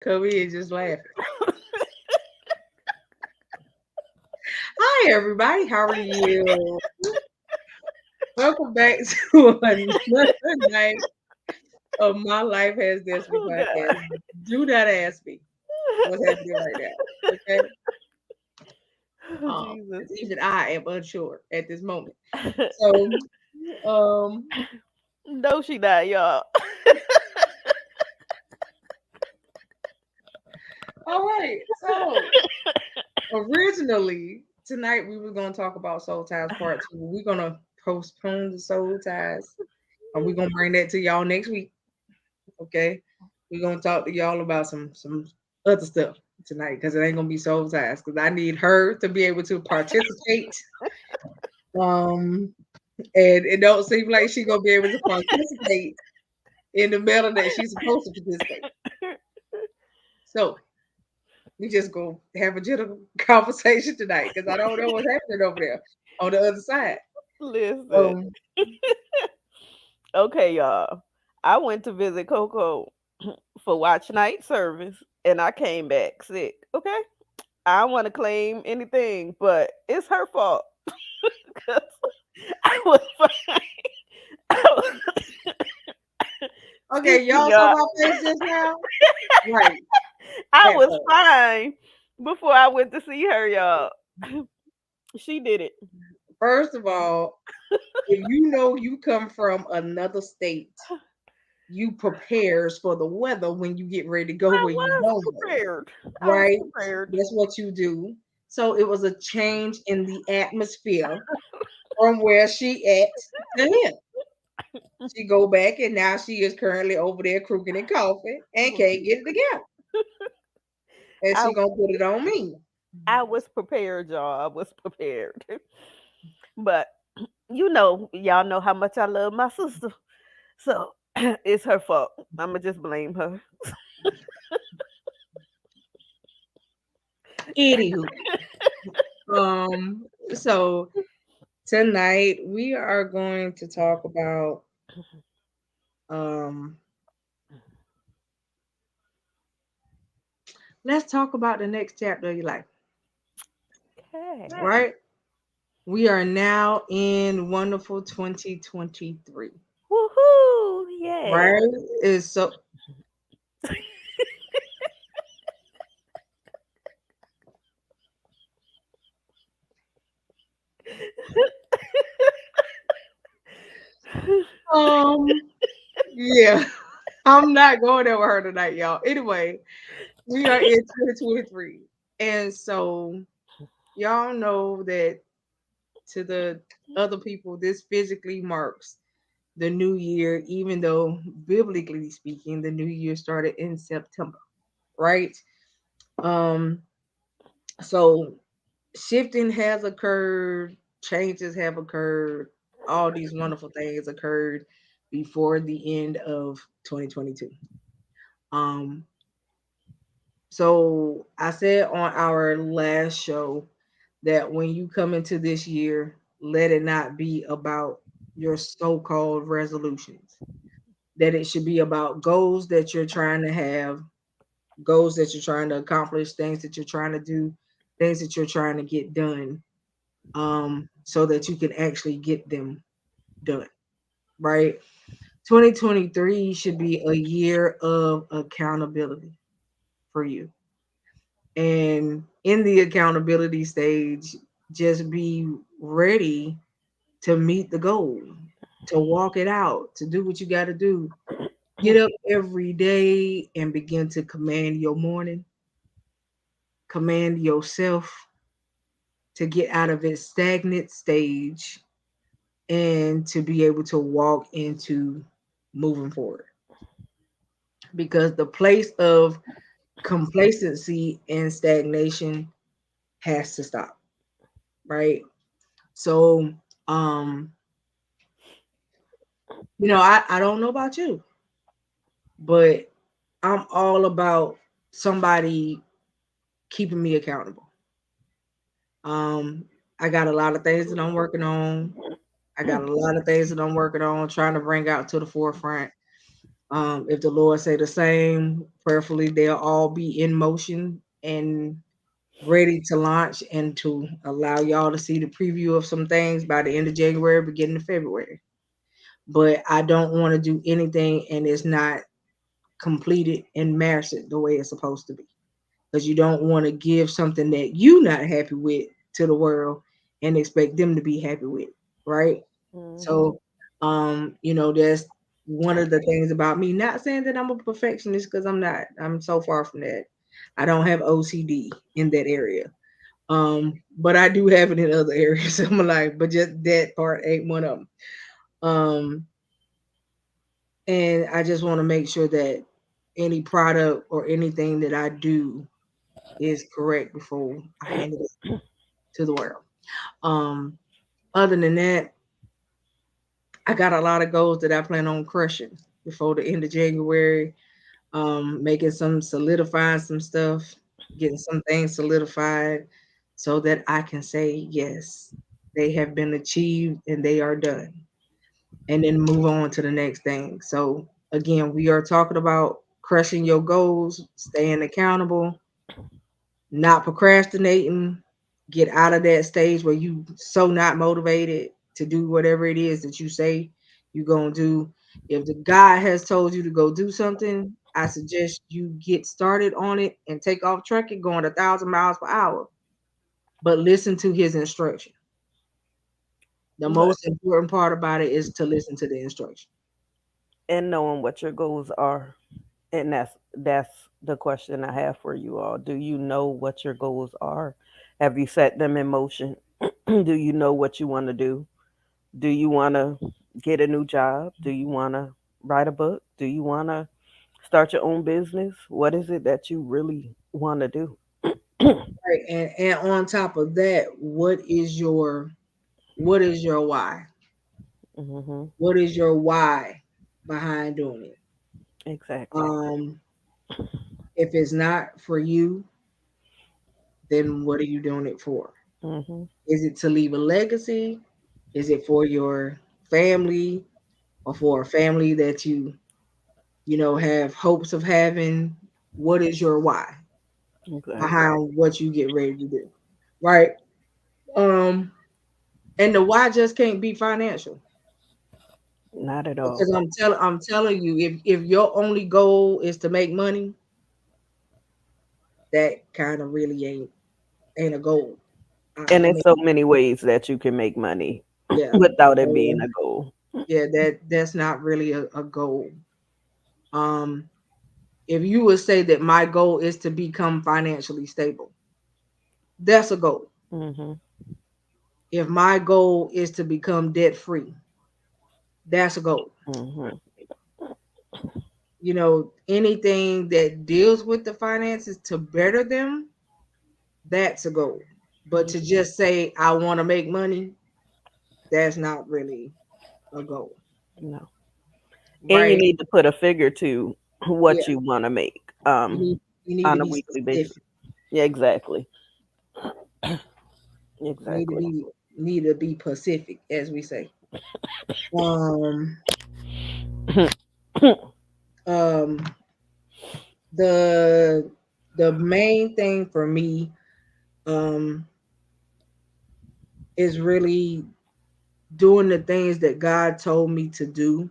Cubby is just laughing. Hi, everybody. How are you? Welcome back to another night of My Life Has Destiny Oh podcast. God. Do not ask me what's happening right now. Okay. Oh, Jesus. 'Cause even I am unsure at this moment. So, um, No, she not, y'all. all right. So, originally tonight we were going to talk about Soul Ties Part 2. We're going to postpone the Soul Ties, and we're going to bring that to y'all next week. Okay, we're gonna talk to y'all about some other stuff tonight because it ain't gonna be Soul Ties because I need her to be able to participate. Um, and it don't seem like she gonna be able to participate in the manner that she's supposed to participate. So we just gonna have a general conversation tonight because I don't know what's happening over there on the other side. Listen. Um, Okay, y'all. I went to visit Coco for watch night service and I came back sick. Okay? I don't want to claim anything, but it's her fault. 'Cause I was fine. I was- okay, Excuse me, y'all saw y'all. my face just now, right? I That was part. fine before I went to see her, y'all. She did it. First of all, if you know you come from another state, you prepares for the weather when you get ready to go I where you was don't go, prepared. I was right? prepared. That's what you do. So it was a change in the atmosphere from where she at to here. She go back and now she is currently over there crooking and coughing and can't get it together. And I she gonna put it on me. I was prepared, y'all. I was prepared. But y'all know how much I love my sister. So it's her fault. I'ma just blame her. Anywho, so tonight we are going to talk about um let's talk about the next chapter of your life, Okay. right? We are now in wonderful 2023, Woohoo! Yay. right? Is so um yeah. I'm not going there with her tonight, y'all. Anyway, we are in 2023. And so y'all know that to the other people, this physically marks the new year, even though biblically speaking, the new year started in September, right? Um, so shifting has occurred, changes have occurred, all these wonderful things occurred before the end of 2022. Um, so I said on our last show that when you come into this year, let it not be about your so-called resolutions. That it should be about goals that you're trying to have, goals that you're trying to accomplish, things that you're trying to do, things that you're trying to get done, so that you can actually get them done, right? 2023 should be a year of accountability for you. And in the accountability stage, just be ready to meet the goal, to walk it out, to do what you got to do. Get up every day and begin to command your morning, command yourself to get out of its stagnant stage and to be able to walk into moving forward. Because the place of complacency and stagnation has to stop, right? So, um, I don't know about you, but I'm all about somebody keeping me accountable. Um, I got a lot of things that I'm working on. I got a lot of things that I'm working on, trying to bring out to the forefront. If the Lord say the same, prayerfully they'll all be in motion and ready to launch and to allow y'all to see the preview of some things by the end of January, beginning of February. But I don't want to do anything and it's not completed and mastered the way it's supposed to be. Because you don't want to give something that you not happy with to the world and expect them to be happy with, right? Mhm. So, that's one of the things about me. Not saying that I'm a perfectionist because I'm not. I'm so far from that. I don't have OCD in that area. But I do have it in other areas of my life. But just that part ain't one of them. Um, and I just want to make sure that any product or anything that I do is correct before I hand it to the world. Um, Other than that, I got a lot of goals that I plan on crushing before the end of January. Making some solidifying some stuff, getting some things solidified so that I can say yes, they have been achieved and they are done, and then move on to the next thing. So again, we are talking about crushing your goals, staying accountable, not procrastinating, get out of that stage where you so not motivated to do whatever it is that you say you're gonna do. If the God has told you to go do something, I suggest you get started on it and take off trucking going 1,000 miles per hour. But listen to his instruction. The But most important part about it is to listen to the instruction. and knowing what your goals are, and that's the question I have for you all. Do you know what your goals are? Have you set them in motion? Do you know what you want to do? Do you want to get a new job? Do you want to write a book? Do you want to start your own business? What is it that you really want to do? Right. And on top of that, what is your why? Hmm. What is your why behind doing it? Exactly. Um, if it's not for you, then what are you doing it for? Hmm. Is it to leave a legacy? Is it for your family or for a family that you have hopes of having? What is your why Exactly. behind what you get ready to do? Right? Um, and the why just can't be financial. Not at all. Because I'm telling you, if your only goal is to make money, that kind of really ain't a goal. And I there's mean, so many ways that you can make money yeah. without it being So a goal. yeah, that's not really a goal. Um, if you would say that my goal is to become financially stable, that's a goal. Hmm. If my goal is to become debt free, that's a goal. Hmm. Anything that deals with the finances to better them, that's a goal. But to just say I want to make money, that's not really a goal, No. And you right? need to put a figure to Yeah, what you want to make you need you need to on a be weekly basis. specific. Yeah, exactly. You need to Exactly. be pacific, as we say. Um, um, the the main thing for me um is really doing the things that God told me to do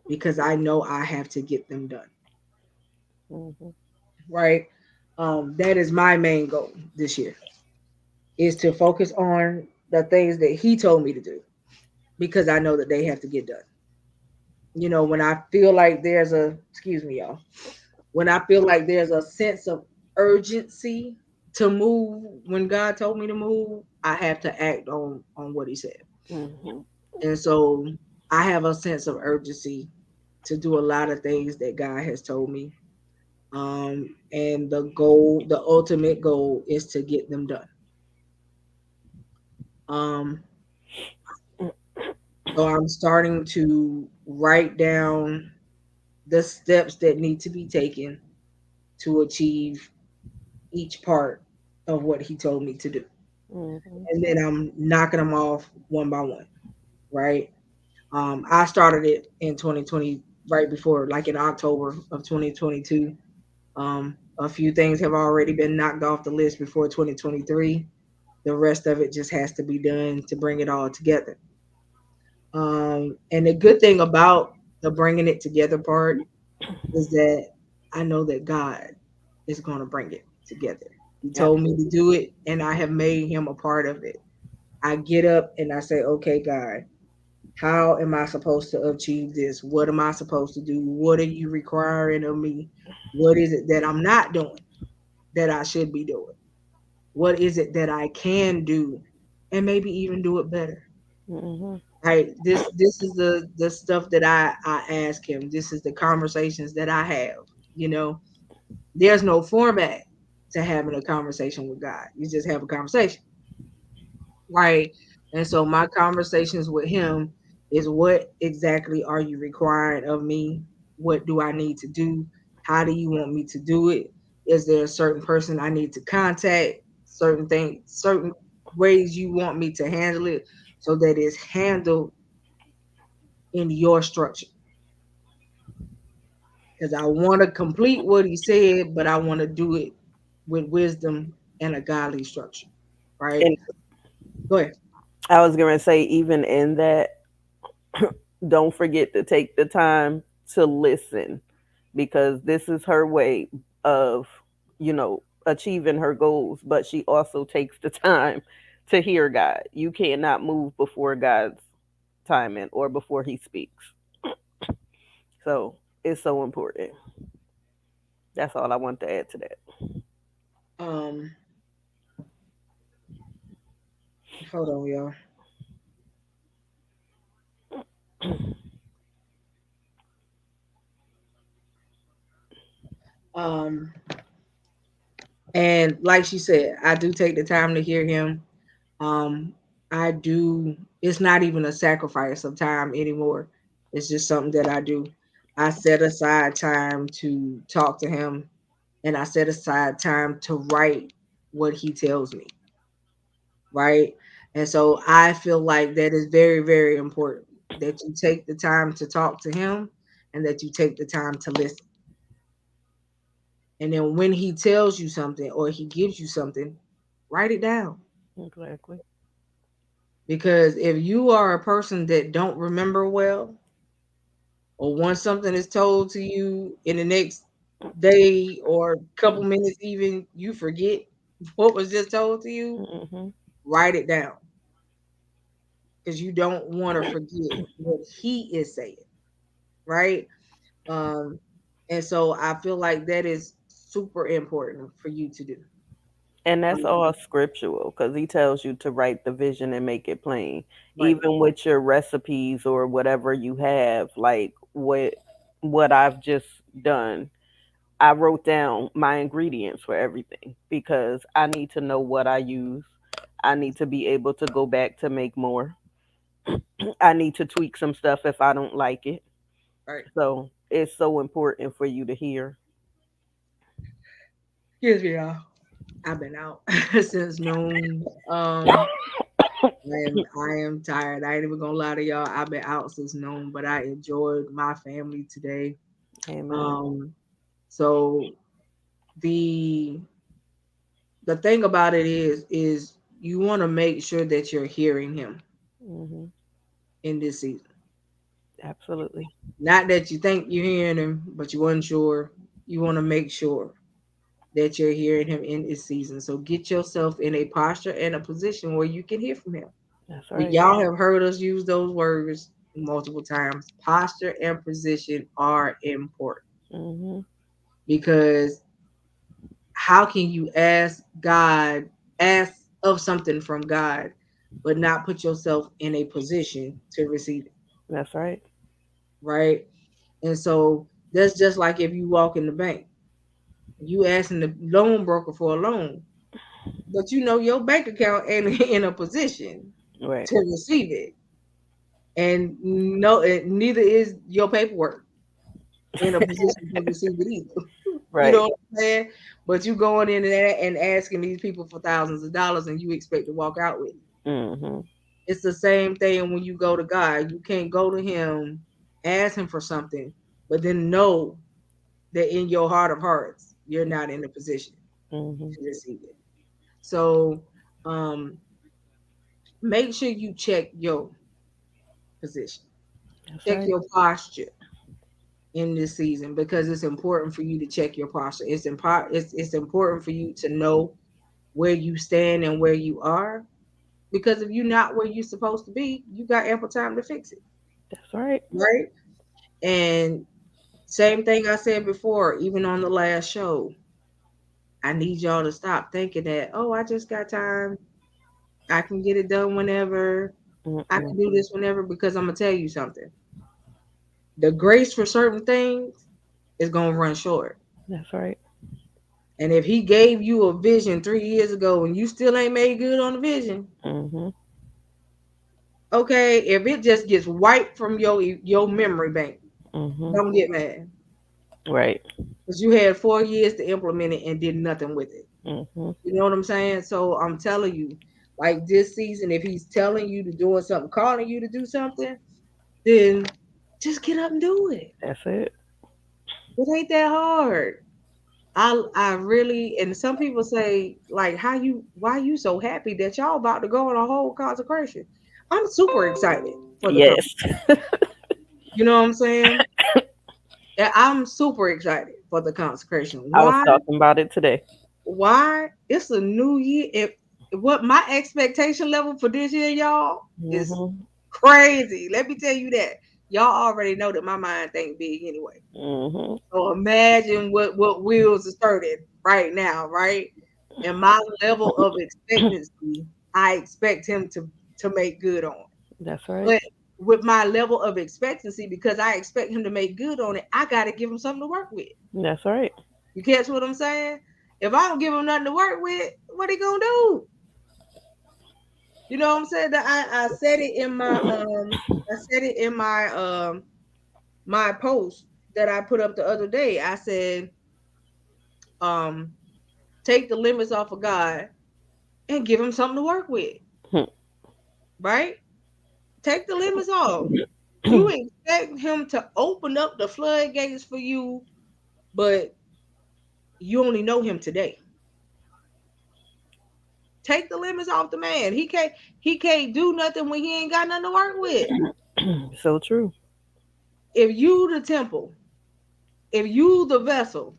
because I know I have to get them done. Hmm. Right? That is my main goal this year is to focus on the things that He told me to do because I know that they have to get done. When I feel like excuse me, y'all, when I feel like there's a sense of urgency to move when God told me to move, I have to act on what He said. Hmm. And so I have a sense of urgency to do a lot of things that God has told me. And the ultimate goal is to get them done. Um, so I'm starting to write down the steps that need to be taken to achieve each part of what he told me to do. Hmm. And then I'm knocking them off one by one, right? I started it in 2020. right before, like in October of 2022. A few things have already been knocked off the list before 2023. The rest of it just has to be done to bring it all together. And the good thing about the bringing it together part is that I know that God is going to bring it together. He told me to Absolutely. do it, and I have made him a part of it. I get up and I say, okay, God, how am I supposed to achieve this? What am I supposed to do? What are you requiring of me? What is it that I'm not doing that I should be doing? What is it that I can do and maybe even do it better? Hmm. Right. This is the stuff that I ask him. This is the conversations that I have. You know, there's no format to having a conversation with God. You just have a conversation. Right. And so my conversations with him is, what exactly are you requiring of me? What do I need to do? How do you want me to do it? Is there a certain person I need to contact? Certain things, certain ways you want me to handle it so that it's handled in your structure. Because I want to complete what he said, but I want to do it with wisdom and a godly structure. Right? And Go ahead. I was going to say, even in that, don't forget to take the time to listen, because this is her way of, achieving her goals, but she also takes the time to hear God. You cannot move before God's timing or before he speaks. So it's so important. That's all I want to add to that. Um, Hold on, y'all. Um, and like she said, I do take the time to hear him. Um, I do. It's not even a sacrifice of time anymore. It's just something that I do. I set aside time to talk to him, and I set aside time to write what he tells me. Right, and so I feel like that is very, very important that you take the time to talk to him, and that you take the time to listen. And then when he tells you something or he gives you something, write it down. Exactly. Because if you are a person that don't remember well, or once something is told to you in the next day or couple minutes, even you forget what was just told to you, Hmm. write it down because you don't want to forget what he is saying, right? Um, and so I feel like that is super important for you to do. And that's Um, all scriptural, because he tells you to write the vision and make it plain. right, Even with your recipes or whatever you have, like what I've just done, I wrote down my ingredients for everything because I need to know what I use. I need to be able to go back to make more. I need to tweak some stuff if I don't like it. right. So it's so important for you to hear. Excuse me, y'all. I've been out since noon. I am tired. I ain't even gonna lie to y'all. I've been out since noon, but I enjoyed my family today. Amen. Um, so the the thing about it is you want to make sure that you're hearing him Hmm. in this season. Absolutely. Not that you think you're hearing him, but you unsure. You want to make sure that you're hearing him in this season. So get yourself in a posture and a position where you can hear from him. That's We right. y'all have heard us use those words multiple times. Posture and position are important Hmm. because how can you ask of something from God, but not put yourself in a position to receive it, That's right. right? And so that's just like if you walk in the bank, you asking the loan broker for a loan, but you know your bank account ain't in a position Right. to receive it, and no, neither is your paperwork in a position to receive it either. You know Right. what I'm saying? But you going in there and asking these people for thousands of dollars and you expect to walk out with it. Hmm. It's the same thing when you go to God. You can't go to him, ask him for something, but then know that in your heart of hearts, you're not in a position Mhm. to receive it. So um, make sure you check your position, That's check right. your posture in this season because it's important for you to check your posture. It's important for you to know where you stand and where you are because if you're not where you're supposed to be, you got ample time to fix it, That's right. right? And same thing I said before, even on the last show, I need y'all to stop thinking that, oh, I just got time. I can get it done whenever. I Mm-mm. can do this whenever because I'm gonna tell you something. The grace for certain things is gonna run short. That's right. And if he gave you a vision 3 years ago and you still ain't made good on the vision, Mhm. okay, if it just gets wiped from your memory bank, Mhm. don't get mad. Right. Because you had 4 years to implement it and did nothing with it. Mhm. You know what I'm saying? So I'm telling you, like this season, if he's telling you to doing something, calling you to do something, then just get up and do it. That's it. It ain't that hard. I really and some people say like why you so happy that y'all about to go on a whole consecration. I'm super excited for the Yes. consecration. You know what I'm saying? Yeah, I'm super excited for the consecration. I was Why? talking about it today. Why? It's a new year. If what my expectation level for this year, y'all, is Mhm. crazy. Let me tell you that. Y'all already know that my mind think big anyway. Mhm. So imagine what wheels are turning right now, right? And my level of expectancy, I expect him to make good on. That's right. But with my level of expectancy, because I expect him to make good on it, I gotta give him something to work with. That's right. You catch what I'm saying? If I don't give him nothing to work with, what he gonna do? You know what I'm saying? That I said it in my I said it in my post that I put up the other day. I said, um, take the limits off of God and give him something to work with, right? Take the limits off. You expect him to open up the floodgates for you, but you only know him today. Take the limits off the man. He can't do nothing when he ain't got nothing to work with. So true. If you the temple, if you the vessel,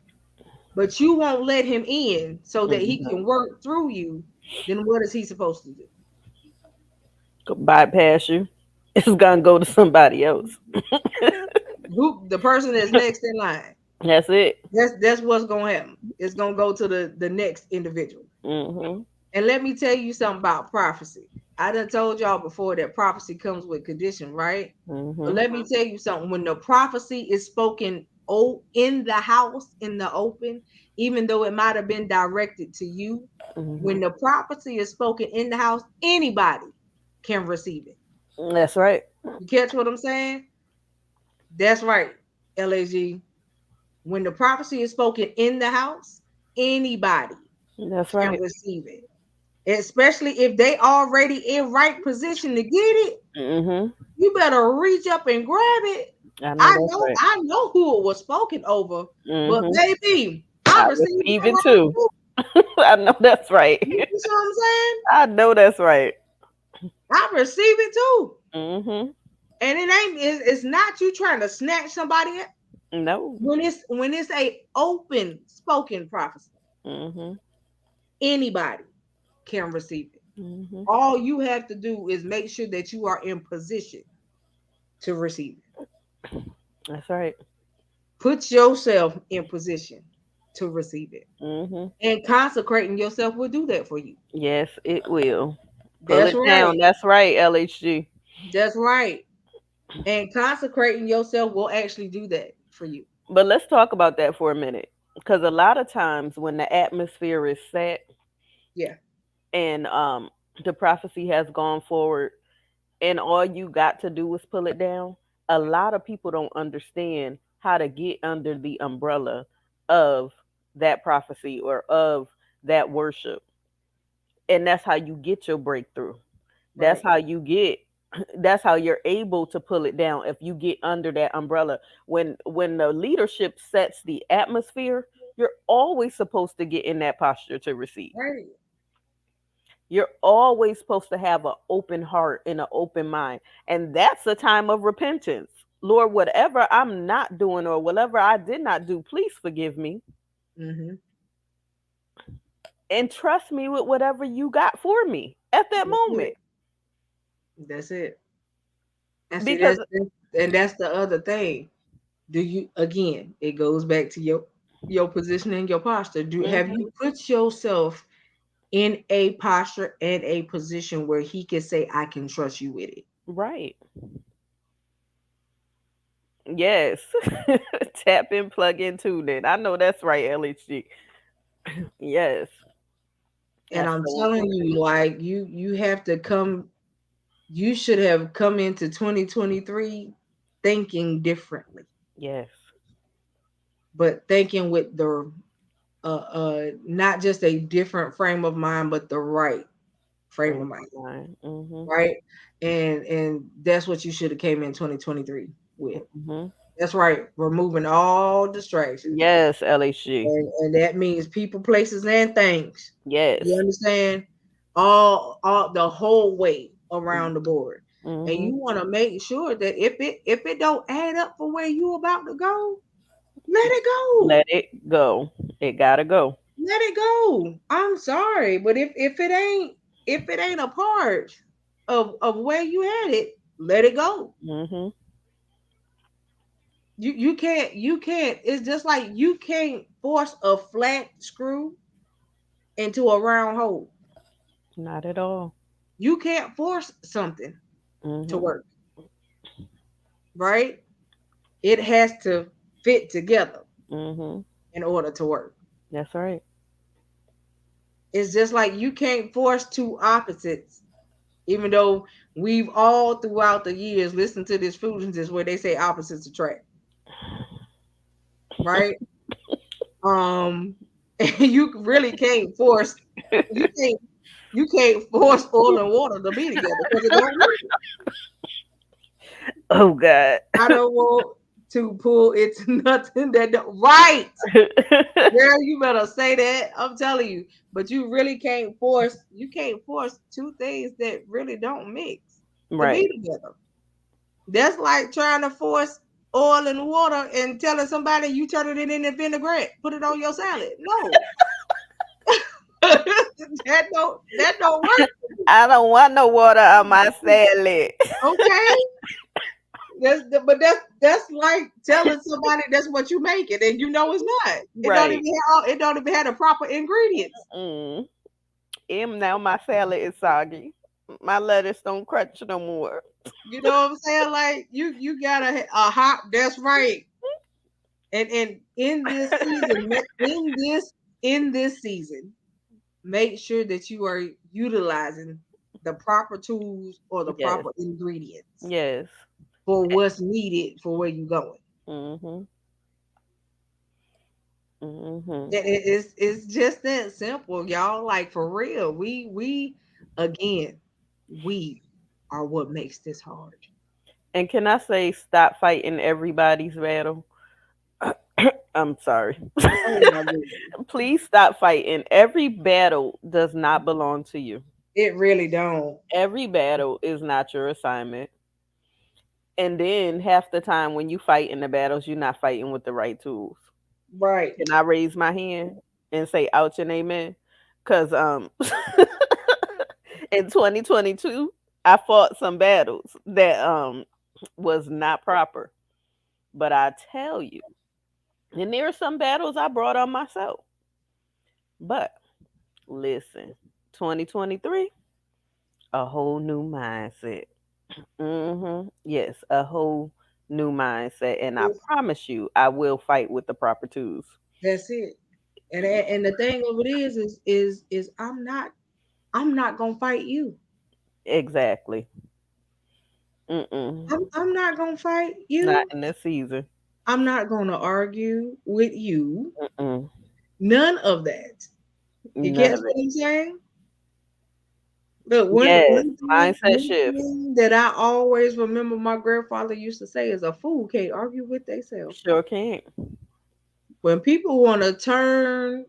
but you won't let him in so that he Mhm. can work through you, then what is he supposed to do? Go bypass you. It's gonna go to somebody else. Who the person that's next in line? That's it. That's what's gonna happen. It's gonna go to the next individual. Mhm. And let me tell you something about prophecy. I done told y'all before that prophecy comes with condition, right? But Mhm. let me tell you something. When the prophecy is spoken in the house, in the open, even though it might have been directed to you, when Mhm. the prophecy is spoken in the house, anybody can receive it. That's right. You catch what I'm saying? That's right, LAG. When the prophecy is spoken in the house, anybody That's can right. receive it. Especially if they already in right position to get it, Mhm. you better reach up and grab it. I know I that's know, right. I know who it was spoken over, but Mhm. baby, I I received receive that it word too. too. I know that's right. You see what I'm saying? I know that's right. I received it too. Mhm. And it's not you trying to snatch somebody up. No. When it's a open spoken prophecy, Mhm. anybody can receive it. Mhm. All you have to do is make sure that you are in position to receive it. That's right. Put yourself in position to receive it. Mhm. And consecrating yourself will do that for you. Yes, it will. Pull That's it right. down. That's right, LHG. That's right. And consecrating yourself will actually do that for you. But let's talk about that for a minute. Because a lot of times when the atmosphere is set Yeah. and the prophecy has gone forward and all you got to do is pull it down, a lot of people don't understand how to get under the umbrella of that prophecy or of that worship. And that's how you get your breakthrough. That's Right. how you get That's how you're able to pull it down if you get under that umbrella. When the leadership sets the atmosphere, you're always supposed to get in that posture to receive. Right. You're always supposed to have an open heart and an open mind. And that's a time of repentance. Lord, whatever I'm not doing or whatever I did not do, please forgive me Mm-hmm. and trust me with whatever you got for me at that That's moment. it. That's it. And see, Because that's the other thing. Do you, again, it goes back to your position and your posture. Have mhm, you put yourself in a posture and a position where he can say, I can trust you with it? right. Yes. Tap in, plug in, tune in. I know that's right, LHG. Yes. And That's I'm so telling important. you, like you have to come, you should have come into 2023 thinking differently, Yes. but thinking with the not just a different frame of mind, but the right frame Frame of mind, of mind. Mhm. right? And that's what you should have came in 2023 with. Mhm. That's right, removing all distractions. Yes, LHG. And that means people, places, and things. You Yes. understand? All the whole way around the board. And Mhm. you want to make sure that if it don't add up for where you about to go, let it go. Let it go. It gotta go. Let it go. I'm sorry, but if it ain't a part of where you had it, let it go. Mhm. You can't. It's just like you can't force a flat screw into a round hole. Not at all. You can't force something to Mhm. work, right? It has to fit together Mhm. in order to work. That's right. It's just like you can't force two opposites, even though we've all throughout the years listened to this foolishness where they say opposites attract, right? And you really can't force you can't you can't force oil and water to be together because it don't work. Oh God. I don't want to pull it to nothing that don't right. Girl, you better say that. I'm telling you. But you can't force two things that really don't mix to be Right. together. That's like trying to force oil and water and telling somebody you turn it in a vinaigrette, put it on your salad. No. that don't work. I don't want no water on my salad. Okay. But that's like telling somebody that's what you make it and you know it's not. Right. It don't even have the proper ingredients. Mm. Now my salad is soggy. My lettuce don't crunch no more. You know what I'm saying? Like you got a hot. That's right. And in this season, make sure that you are utilizing the proper tools or the Yes. proper ingredients Yes. for what's needed for where you're going. Mhm. Mhm. It's just that simple, y'all. Like for real. Again, we are what makes this hard. And can I say stop fighting everybody's battle? I'm sorry. Oh my goodness. Please stop fighting. Every battle does not belong to you. It really don't. Every battle is not your assignment. And then half the time when you fight in the battles, you're not fighting with the right tools. Right. Can I raise my hand and say ouch and amen? Cause in 2022, I fought some battles that was not proper. But I tell you, and there are some battles I brought on myself. But listen, 2023, a whole new mindset. Yes, a whole new mindset, and I It's- promise you, I will fight with the proper tools. that's it. And the thing of it is I'm not gonna fight you. Exactly. Mm-mm. I'm not gonna fight Not you. in this season. I'm not gonna argue with you. Mm-mm. None of that. You None catch of it. what I'm saying? Look, Yes, mindset one shift. thing that I always remember my grandfather used to say is a fool can't argue with themselves. Sure can. When people want to turn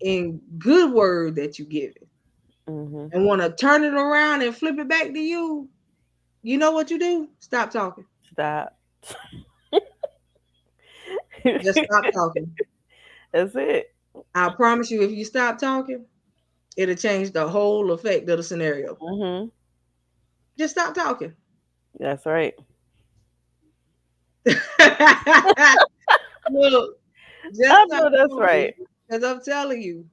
in good word that you give it Mhm. and want to turn it around and flip it back to you, you know what you do? Stop talking. Stop. Just stop talking. That's it. I promise you, if you stop talking, it'll change the whole effect of the scenario. Mhm. Just stop talking. That's right. Look, just I stop know that's talking. right. Because I'm telling you,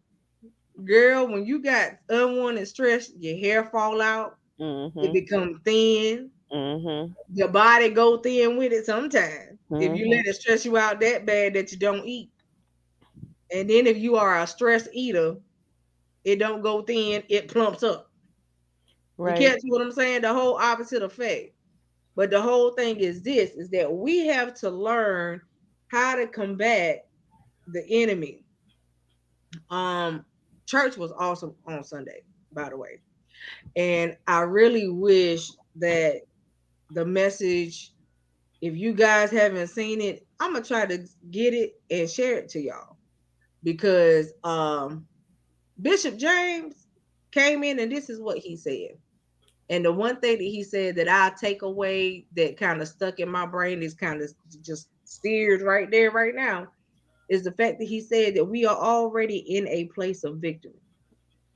girl, when you got unwanted stress, your hair fall out, it Mhm. become thin, Mhm. your body go thin with it sometimes. If you Mhm. let it stress you out that bad that you don't eat. And then if you are a stress eater, it don't go thin, it plumps up. You Right. catch what I'm saying? The whole opposite effect. But the whole thing is this is that we have to learn how to combat the enemy. Um, church was awesome on Sunday, by the way. And I really wish that the message, if you guys haven't seen it, I'm gonna try to get it and share it to y'all because Bishop James came in and this is what he said. And the one thing that he said that I take away that kind of stuck in my brain is kind of just seared right there, right now, is the fact that he said that we are already in a place of victory.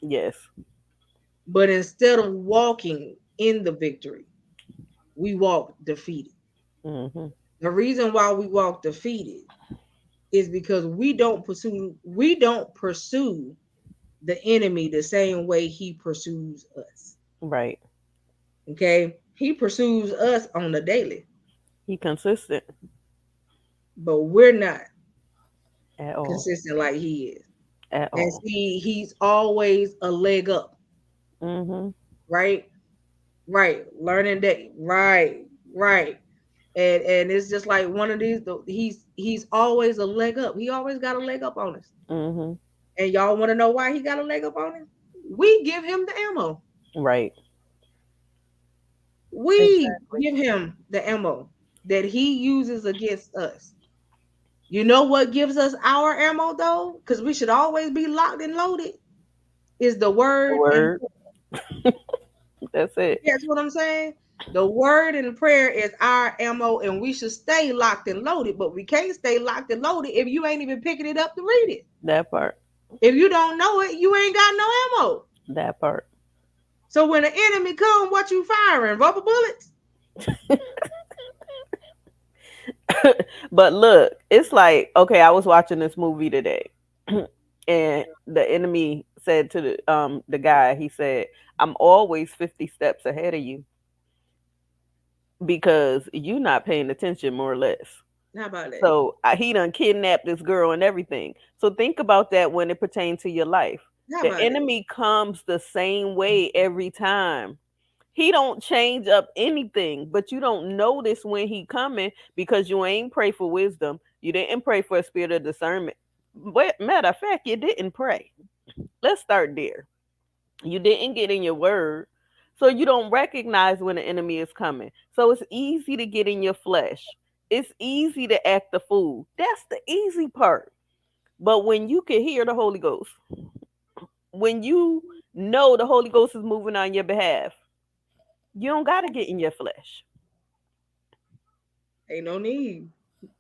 Yes. But instead of walking in the victory, we walk defeated. Mhm. The reason why we walk defeated is because we don't pursue the enemy the same way he pursues us. Right. Okay? He pursues us on the daily, He consistent but we're not at all. consistent like he is. At And all. see, he's always a leg up, Mhm. right? Right. Learning that right, right. And it's just like one of these he's always a leg up. He always got a leg up on us. Mhm. And y'all want to know why he got a leg up on him? We give him the ammo. Right. We Exactly. give him the ammo that he uses against us. You know what gives us our ammo though? Because we should always be locked and loaded. Is the The word and word. That's it. that's what I'm saying. The word and prayer is our ammo, and we should stay locked and loaded. But we can't stay locked and loaded if you ain't even picking it up to read it. That part. If you don't know it, you ain't got no ammo. That part. So when the enemy come, what you firing? Rubber bullets? But look, it's like, okay, I was watching this movie today, and the enemy said to the guy, he said, "I'm always 50 steps ahead of you because you not paying attention, more or less." How about that? So he done kidnapped this girl and everything. So think about that when it pertains to your life. How The about that? enemy comes the same way every time. He don't change up anything, but you don't notice when he coming because you ain't pray for wisdom. You didn't pray for a spirit of discernment. But matter of fact, you didn't pray. Let's start there. You didn't get in your word. So you don't recognize when the enemy is coming. So it's easy to get in your flesh. It's easy to act the fool. That's the easy part. But when you can hear the Holy Ghost, when you know the Holy Ghost is moving on your behalf, you don't got to get in your flesh. Ain't no need.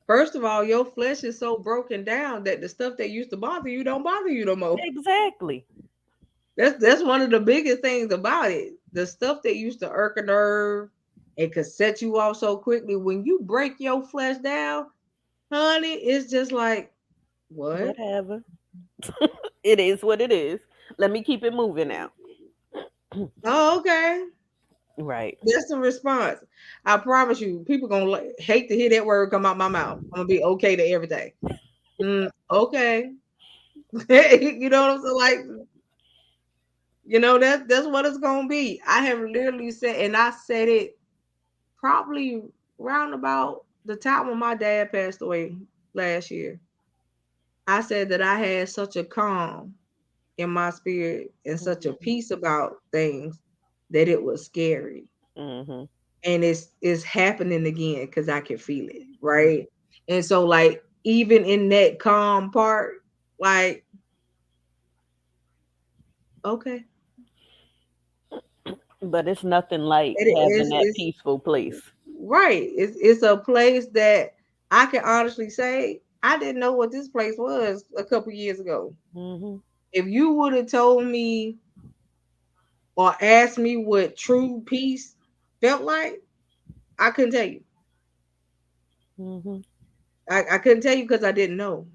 First of all, your flesh is so broken down that the stuff that used to bother you don't bother you no more. Exactly. That's one of the biggest things about it. The stuff that used to irk a nerve and could set you off so quickly. When you break your flesh down, honey, it's just like, what? Whatever. It is what it is. Let me keep it moving now. Oh, okay. Right. That's the response. I promise you, people gonna hate to hear that word come out my mouth. I'm gonna be okay to everything. Okay. You know what I'm saying? Like, that's what it's gonna be. I have literally said, and I said it probably round about the time when my dad passed away last year. I said that I had such a calm in my spirit and such a Mhm. peace about things that it was scary. Mhm. And it's happening again because I can feel it, right? And so like even in that calm part, like, okay. But it's nothing like It having is that it's peaceful place. right. It's a place that I can honestly say I didn't know what this place was a couple years ago. Mhm. If you would have told me or asked me what true peace felt like, I couldn't tell you. Mhm. I couldn't tell you because I didn't know.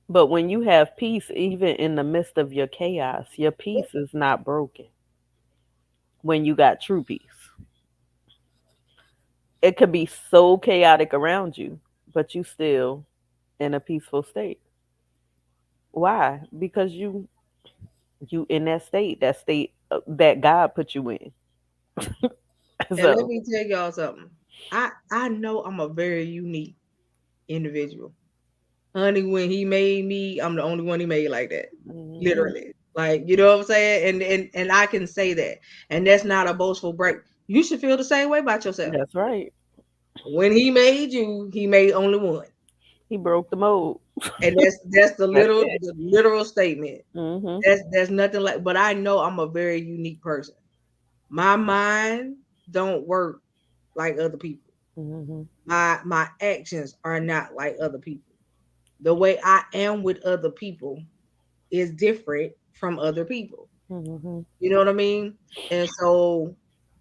But when you have peace, even in the midst of your chaos, your peace is not broken. When you got true peace, it could be so chaotic around you, but you still in a peaceful state. Why? Because you in that state that God put you in. And let So, me tell y'all something. I know I'm a very unique individual. Honey, when he made me, I'm the only one he made like that. mhm, Literally. Like, you know what I'm saying? And I can say that. And that's not a boastful break. You should feel the same way about yourself. that's right. When he made you, he made only one. He broke the mold. And that's That's it. the literal statement. Mhm, That's nothing like, but I know I'm a very unique person. My mind don't work like other people. mhm, My actions are not like other people. The way I am with other people is different from other people. mhm, You know what I mean? And so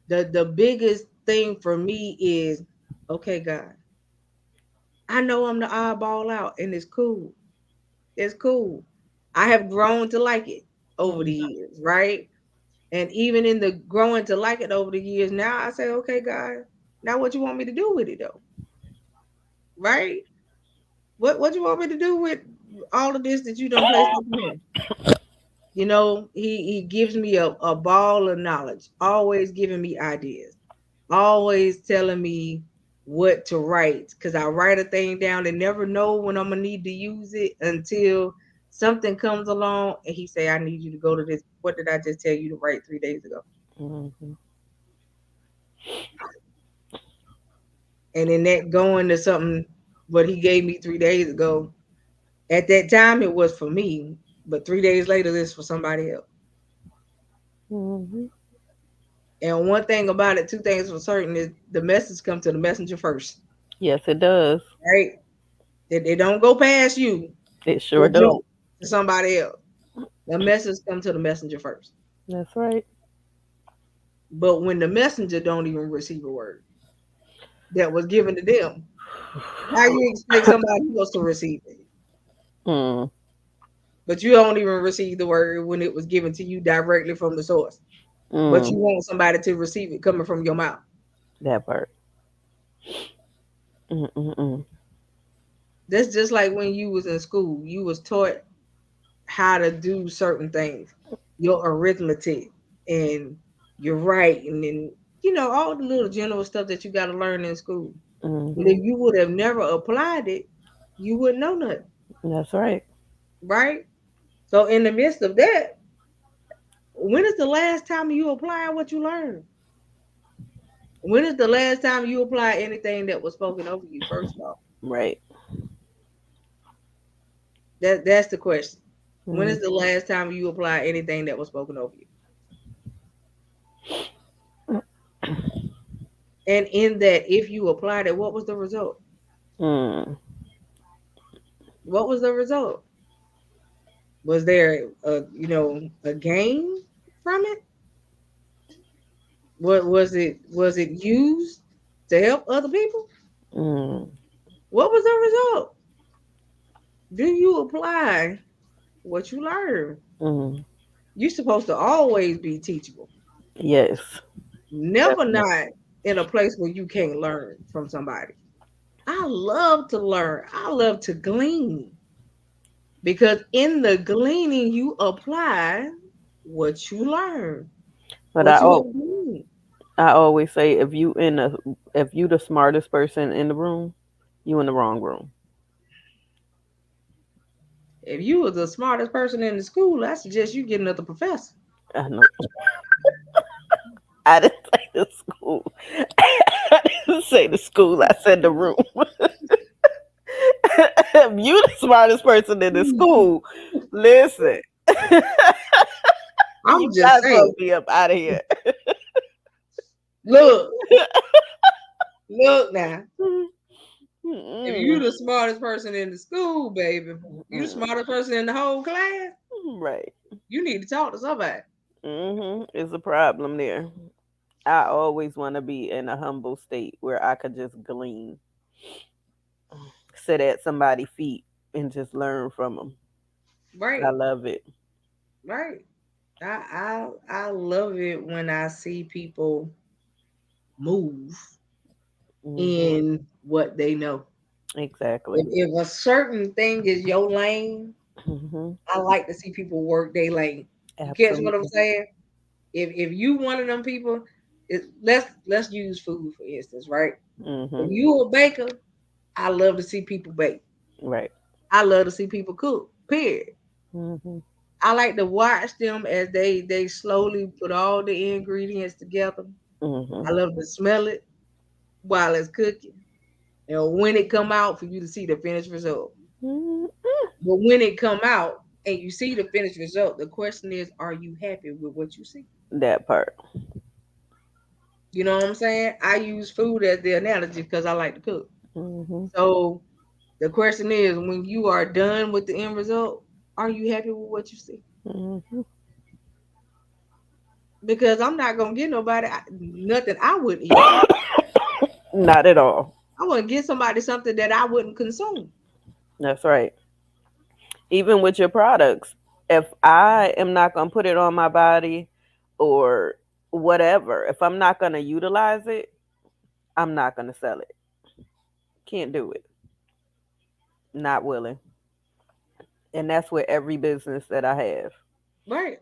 the biggest thing for me is, okay, God, I know I'm the oddball out and it's cool. It's cool. I have grown to like it over the mhm, years, right? And even in the growing to like it over the years, now I say, okay, God, now what you want me to do with it though? Right? What you want me to do with all of this that you don't place up in here? You know, he gives me a ball of knowledge, always giving me ideas, always telling me what to write. Cause I write a thing down and never know when I'm gonna need to use it until something comes along and he say, I need you to go to this. What did I just tell you to write 3 days ago? mhm, And in that going to something what he gave me 3 days ago, at that time it was for me, but 3 days later this for somebody else. mhm. And one thing about it, two things for certain is the message come to the messenger first, Yes, it does. right? They don't go past you It or sure jump don't. to somebody else. The message come to the messenger first. That's right. But when the messenger don't even receive a word that was given to them, how you expect somebody else to receive it? Mm, But you don't even receive the word when it was given to you directly from the source. But mm, you want somebody to receive it coming from your mouth. that part. Mm, mm, mm, That's just like when you was in school. You was taught how to do certain things, your arithmetic and your writing and all the little general stuff that you got to learn in school. But if mhm. you would have never applied it, you wouldn't know nothing, That's right. right? So in the midst of that, when is the last time you applied what you learned? When is the last time you applied anything that was spoken over you? First of all, Right. that's the question. When Mm, is the last time you applied anything that was spoken over you? And in that, if you applied it, what was the result? mm, What was the result? Was there a gain from it? What was it used to help other people? mm, What was the result? Do you apply what you learn? mm. You're supposed to always be teachable. Yes, Never definitely. not in a place where you can't learn from somebody. I love to learn. I love to glean because in the gleaning you apply what you learn, But what you have gleaned. I always say if you the smartest person in the room, you in the wrong room. If you was the smartest person in the school, I suggest you get another professor. I know. I didn't say the school. I didn't say the school. I said the room. If you the smartest person in the school, listen. You I'm just might as well saying. be up out of here. Look, look now. If you Mm-mm. the smartest person in the school, baby, you the Mm-mm. smartest person in the whole class, Right. you need to talk to somebody. It's a problem there. I always want to be in a humble state where I could just glean, sit at somebody's feet, and just learn from them. I Right, love it. right. I love it when I see people move Hmm. in what they know. Exactly. If a certain thing is your lane, Hmm. I like to see people work their lane. You catch what I'm Absolutely. saying? If you one of them people, let's use food for instance, right? Hmm. If you a baker, I love to see people bake. Right. I love to see people cook. Period. Hmm. I like to watch them as they slowly put all the ingredients together. Hmm. I love to smell it while it's cooking. And when it come out for you to see the finished result. Hmm. But when it come out and you see the finished result, the question is, are you happy with what you see? That part. You know what I'm saying? I use food as the analogy because I like to cook. Hmm. So the question is, when you are done with the end result, are you happy with what you see? Hmm. Because I'm not gonna get nobody nothing I wouldn't eat. Not at all. I wouldn't get somebody something that I wouldn't consume. That's right. Even with your products, if I am not going to put it on my body or whatever, if I'm not going to utilize it, I'm not going to sell it. Can't do it. Not willing. And that's with every business that I have. Right.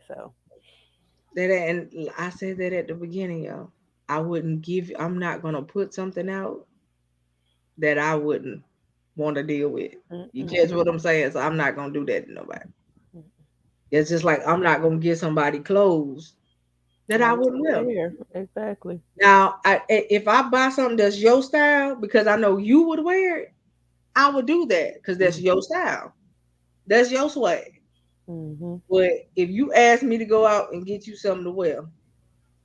So, That and I said that at the beginning, y'all. I wouldn't give. I'm not gonna put something out that I wouldn't want to deal with. You mm-mm, catch what I'm saying? So I'm not gonna do that to nobody. It's just like I'm not gonna give somebody clothes that I I wouldn't wouldn't wear. wear. Exactly. Now, if I buy something that's your style because I know you would wear it, I would do that because that's your style. That's your swag. Mm-hmm. But if you ask me to go out and get you something to wear,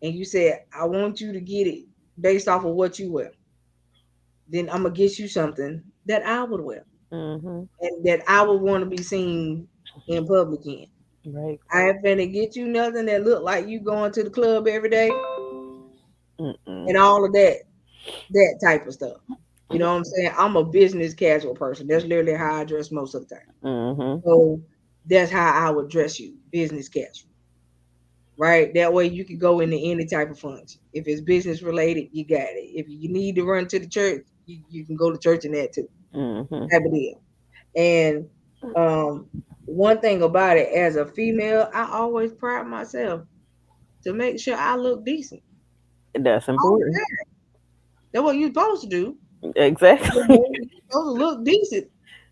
and you said I want you to get it based off of what you wear, then I'm gonna get you something that I would wear Mm-hmm. and that I would want to be seen in public in. Right. I ain't finna get you nothing that look like you going to the club every day Mm-mm. and all of that type of stuff. You know what I'm saying? I'm a business casual person. That's literally how I dress most of the time. Mm-hmm. So that's how I would dress you, business casual. Right? That way you can go into any type of function. If it's business related, you got it. If you need to run to the church, you can go to church in that too. Mm-hmm. Type of deal. And um, one thing about it, as a female, I always pride myself to make sure I look decent That's all the important. time. That's what you're supposed to do. You Exactly. know, you're supposed to look decent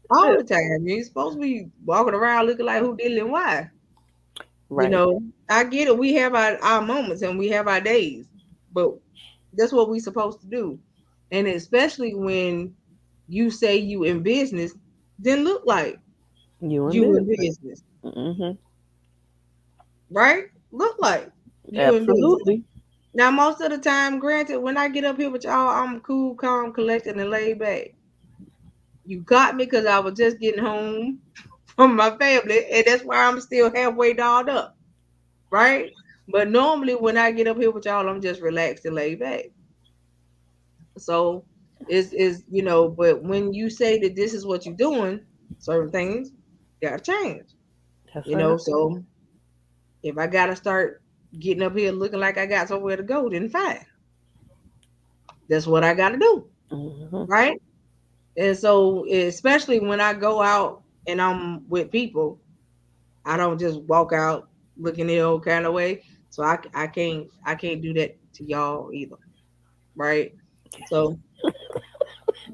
all the time. You're supposed to be walking around looking like who did it and why. You Right. know, I get it. We have our moments and we have our days, but that's what we supposed to do. And especially when you say you in business, then look like You in you in business. business, Mm-hmm. right? Look like you in business. Absolutely. Now, most of the time, granted, when I get up here with y'all, I'm cool, calm, collected, and laid back. You caught me because I was just getting home from my family, and that's why I'm still halfway dolled up, right? But normally, when I get up here with y'all, I'm just relaxed and laid back. So is but when you say that this is what you're doing, certain things gotta change. That's right. So if I gotta start getting up here looking like I got somewhere to go, then fine. That's what I gotta do, Mm-hmm. right? And so especially when I go out and I'm with people, I don't just walk out looking the old kind of way. So I can't do that to y'all either, right? So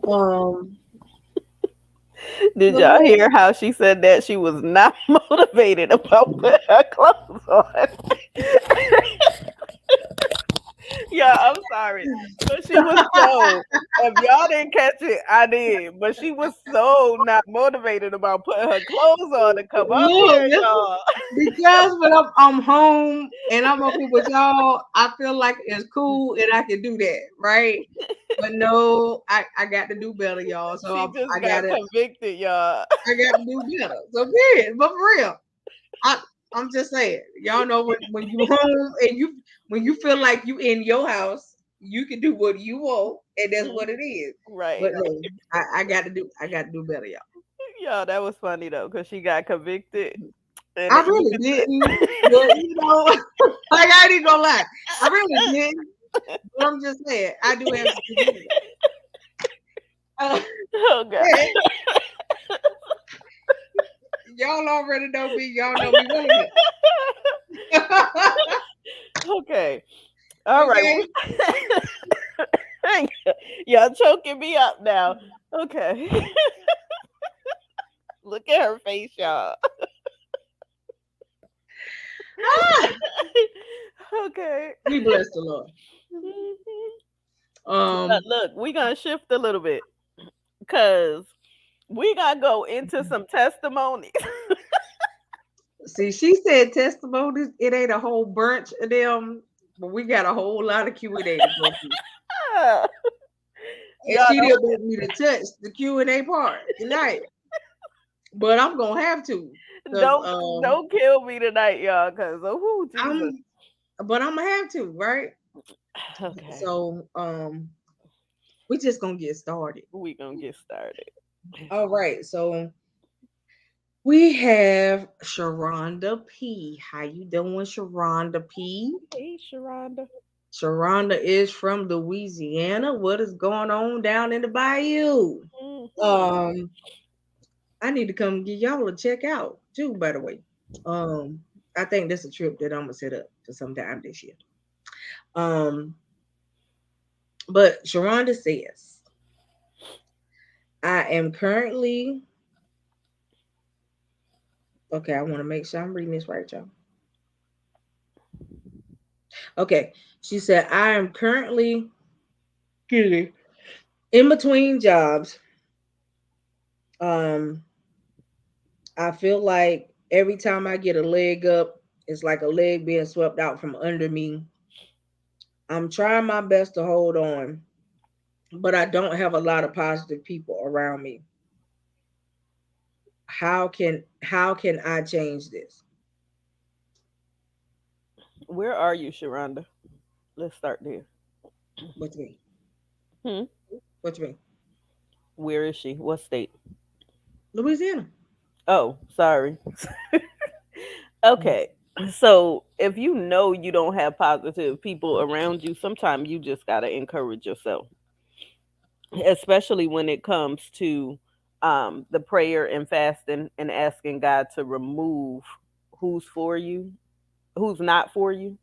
um Did Good y'all hear morning. how she said that she was not motivated about putting her clothes on? Yeah, I'm sorry. But she was so, if y'all didn't catch it, I did. But she was so not motivated about putting her clothes on to come up Look, here, listen, y'all. because when I'm home and I'm up here with y'all, I feel like it's cool and I can do that, right? But no, I got to do better, y'all. So She just I got gotta convicted, y'all. I got to do better. So period. But for real, I I'm just saying, y'all know when you home and when you feel like you in your house, you can do what you want, and that's Mm, what it is. right. But no, I got to do better, y'all. Yeah, that was funny though, because she got convicted. And I you really could didn't, but like I ain't gonna lie, I really didn't. But I'm just saying, I do have to do better. oh god. Yeah, y'all already know me. Y'all know me well enough. Okay. All right. Okay. Y'all choking me up now. Okay. Look at her face, y'all. Ah, Okay. we bless the Lord. Mhm. But Um, look, we gonna shift a little bit because we gotta go into some testimonies. see, she said testimonies. It ain't a whole bunch of them, but we got a whole lot of Q&A to go through. And Y'all she didn't want me to touch the Q&A part tonight, but I'm gonna have to, cause don't kill me tonight, y'all, because oh Jesus. I'm, but I'm gonna have to, right? Okay. So we just gonna get started. We gonna get started. All right, so we have Sharonda P. How you doing, Sharonda P? Hey, Sharonda. Sharonda is from Louisiana. What is going on down in the bayou? Hmm. Um, I need to come get y'all to check out too, by the way. Um, I think that's a trip that I'm gonna set up for sometime this year. Um, but Sharonda says, I am currently okay. I want to make sure I'm reading this right, y'all. Okay, she said, I am currently excuse me, in between jobs. Um, I feel like every time I get a leg up, it's like a leg being swept out from under me. I'm trying my best to hold on, but I don't have a lot of positive people around me. How can I change this? Where are you, Sharonda? Let's start there. What you mean? Hmm? What you mean? Where is she? What state? Louisiana. Oh, sorry. Mhm. Okay. So if you know you don't have positive people around you, sometimes you just got to encourage yourself, especially when it comes to the prayer and fasting and asking God to remove who's for you, who's not for you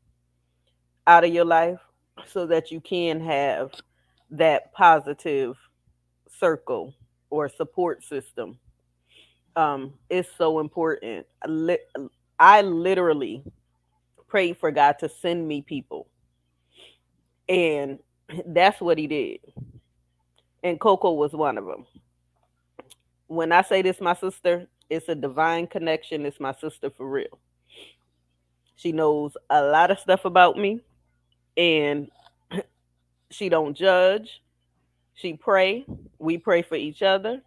out of your life so that you can have that positive circle or support system. Is so important. I literally prayed for God to send me people, and that's what He did. And Coco was one of them. When I say this, my sister, it's a divine connection. It's my sister for real. She knows a lot of stuff about me, and she don't judge. She pray. We pray for each other.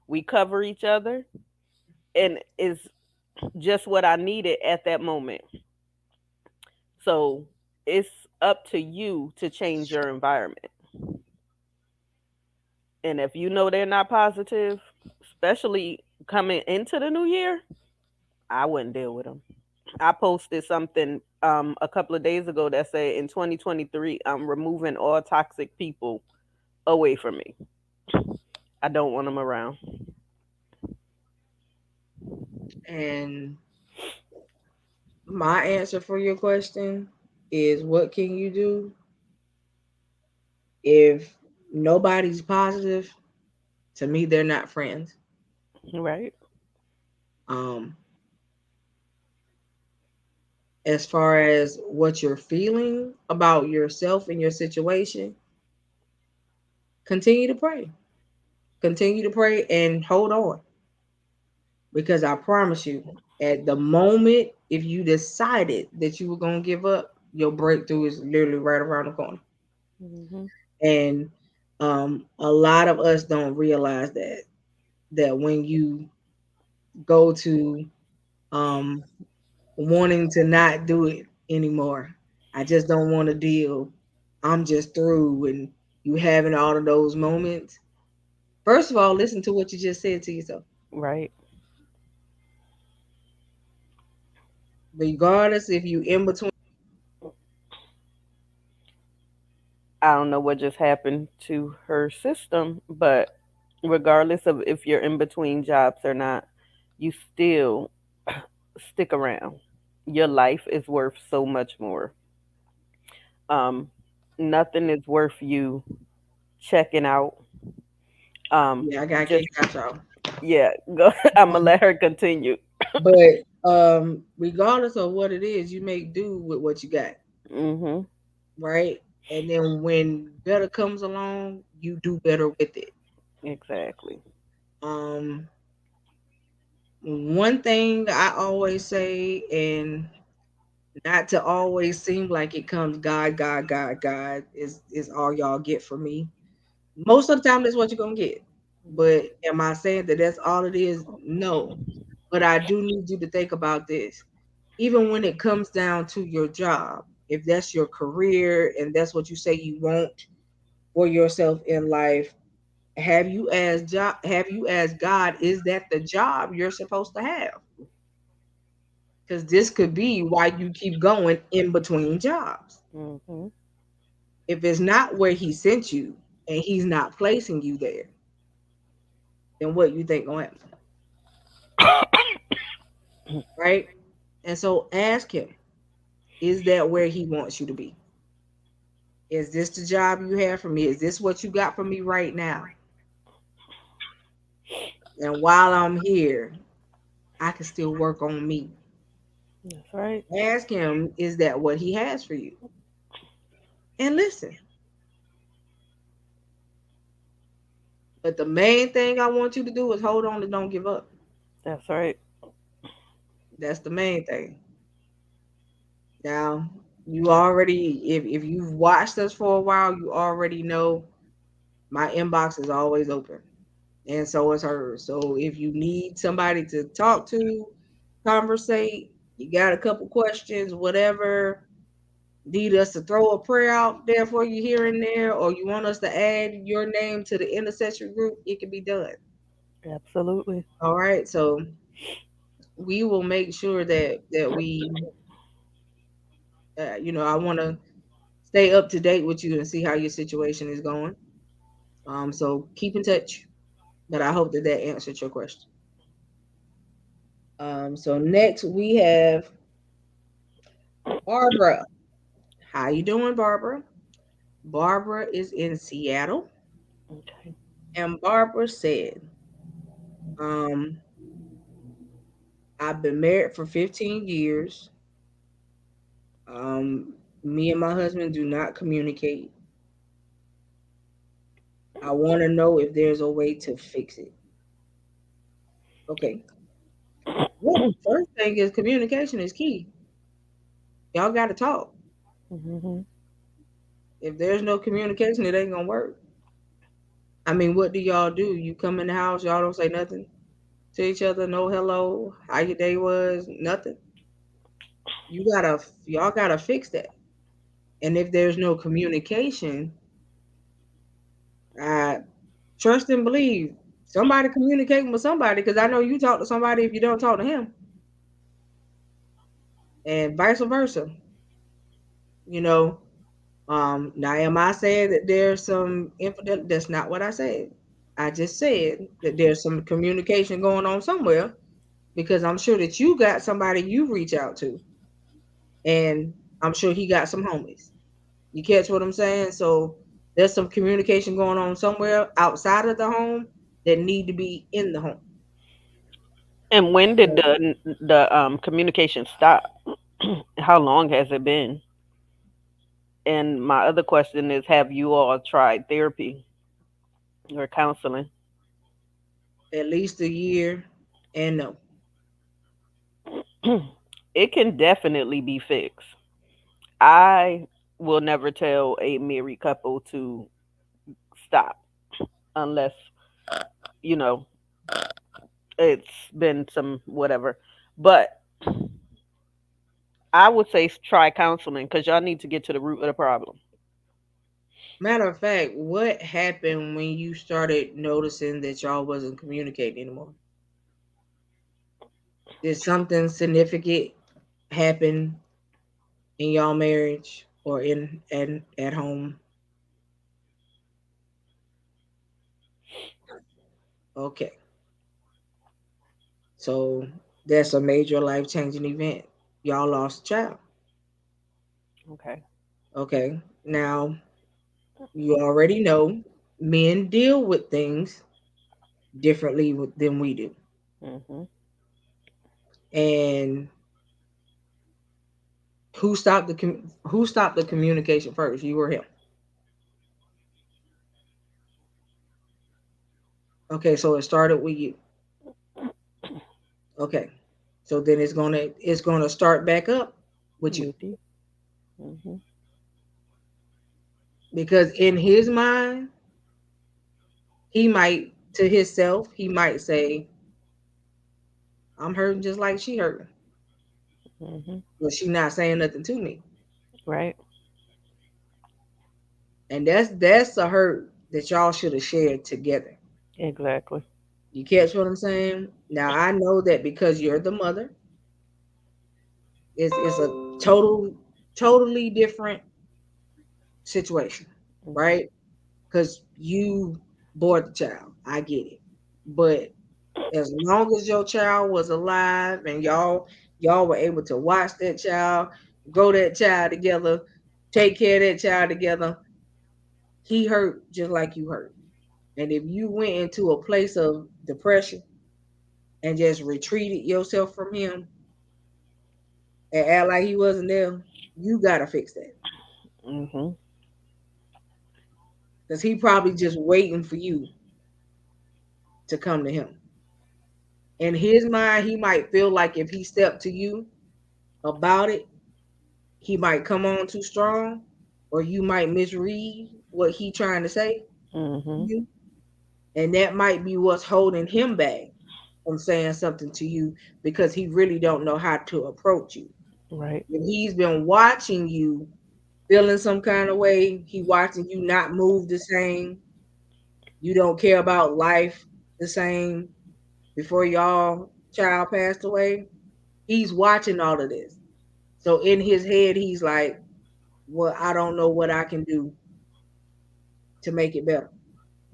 We cover each other, and it's just what I needed at that moment. So it's up to you to change your environment. And if you know they're not positive, especially coming into the new year, I wouldn't deal with them. I posted something a couple of days ago that said in 2023, I'm removing all toxic people away from me. I don't want them around. And my answer for your question is, what can you do if nobody's positive? To me, they're not friends. Right. Um, as far as what you're feeling about yourself and your situation, continue to pray. Continue to pray and hold on, because I promise you, at the moment, if you decided that you were going to give up, your breakthrough is literally right around the corner. Hmm. And a lot of us don't realize that when you go to um, wanting to not do it anymore, I just don't want to deal. I'm just through, and you having all of those moments. First of all, listen to what you just said to yourself. Right. Regardless if you in between. I don't know what just happened to her system, but regardless of if you're in between jobs or not, you still stick around. Your life is worth so much more. Um, Nothing is worth you checking out. Yeah, I got Just kicked out, y'all. yeah, go. I'm gonna let her continue. But regardless of what it is, you make do with what you got, Mhm. right? And then when better comes along, you do better with it. Exactly. Um, one thing I always say, and not to always seem like it comes God, God, God, God is all y'all get from me. Most of the time, that's what you're gonna get. But am I saying that that's all it is? No. But I do need you to think about this. Even when it comes down to your job, if that's your career and that's what you say you want for yourself in life, have you asked God, is that the job you're supposed to have? Because this could be why you keep going in between jobs. Mhm. If it's not where he sent you and he's not placing you there, then what you think gonna happen? Right? And so ask him, is that where he wants you to be? Is this the job you have for me? Is this what you got for me right now? And while I'm here, I can still work on me. That's right. Ask him, is that what he has for you? And listen. But the main thing I want you to do is hold on and don't give up. That's right. That's the main thing. Now, you already, if you've watched us for a while, you already know my inbox is always open. And so is hers. So if you need somebody to talk to, conversate, you got a couple questions, whatever, need us to throw a prayer out there for you here and there, or you want us to add your name to the intercessory group, it can be done. Absolutely. All right. So we will make sure that we, I want to stay up to date with you and see how your situation is going. So keep in touch. But I hope that that answered your question. So next we have Barbara. How you doing, Barbara? Barbara is in Seattle, Okay. and Barbara said, um, "I've been married for 15 years. Me and my husband do not communicate. I want to know if there's a way to fix it." Okay. Well, first thing is communication is key. Y'all got to talk. Mhm. If there's no communication, it ain't gonna work. I mean, what do y'all do? You come in the house, y'all don't say nothing to each other, no hello, how your day was, nothing. Y'all gotta fix that. And if there's no communication, I trust and believe somebody communicating with somebody, because I know you talk to somebody if you don't talk to him, and vice versa. You know, now am I saying that there's some infidelity? That's not what I said. I just said that there's some communication going on somewhere, because I'm sure that you got somebody you reach out to, and I'm sure he got some homies. You catch what I'm saying? So there's some communication going on somewhere outside of the home that need to be in the home. And when did So the communication stop? How long has it been? And my other question is, have you all tried therapy or counseling? at least a year, and no. It can definitely be fixed. I will never tell a married couple to stop unless, you know, it's been some whatever. But I would say try counseling because y'all need to get to the root of the problem. Matter of fact, what happened when you started noticing that y'all wasn't communicating anymore? Did something significant happen in y'all marriage or in and at home? Okay, so that's a major life changing event. Y'all lost a child. Okay. Okay, now you already know men deal with things differently than we do. Mhm. And who stopped the communication first? You or him? Okay, so it started with you. Okay, so then it's gonna start back up with you With you. Mhm. because in his mind, he might to himself he might say, "I'm hurting just like she hurting, Mhm. but she not saying nothing to me." Right. And that's a hurt that y'all should have shared together. Exactly. You catch what I'm saying? Now I know that because you're the mother, it's a totally different situation, Mhm. right? Because you bore the child. I get it. But as long as your child was alive and y'all were able to watch that child, grow that child together, take care of that child together, he hurt just like you hurt. And if you went into a place of depression and just retreated yourself from him and act like he wasn't there, you gotta fix that. Mhm. Because he probably just waiting for you to come to him. In his mind, he might feel like if he stepped to you about it, he might come on too strong, or you might misread what he trying to say to Mhm. you, and that might be what's holding him back from saying something to you because he really don't know how to approach you. Right. If he's been watching you feeling some kind of way, he watching you not move the same, you don't care about life the same before y'all child passed away. He's watching all of this. So in his head, he's like, well, I don't know what I can do to make it better.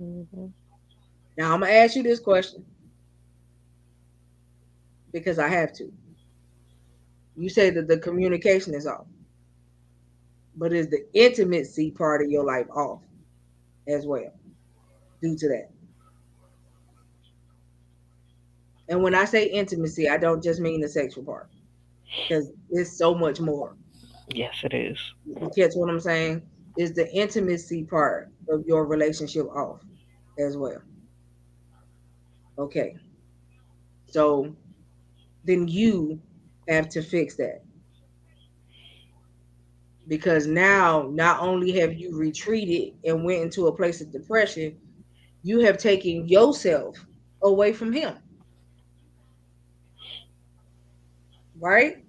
Mhm. Now I'm gonna ask you this question because I have to. You say that the communication is off, but is the intimacy part of your life off as well due to that? And when I say intimacy, I don't just mean the sexual part because it's so much more. Yes, it is. You catch what I'm saying? Is the intimacy part of your relationship off as well? Okay, so then you have to fix that because now not only have you retreated and went into a place of depression, you have taken yourself away from him, right?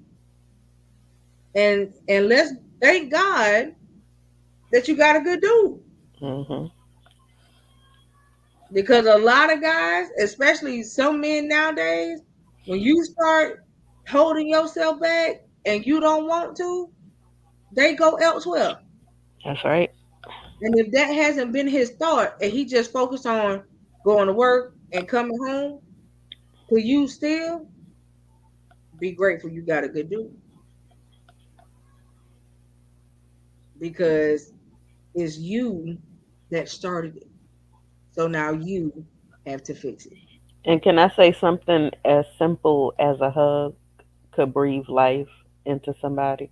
And let's thank God that you got a good dude Mhm. because a lot of guys, especially some men nowadays, when you start holding yourself back and you don't want to, they go elsewhere. That's right. And if that hasn't been his thought and he just focused on going to work and coming home, could you still be grateful you got a good dude because it's you that started it. So now you have to fix it. And can I say something as simple as a hug could breathe life into somebody?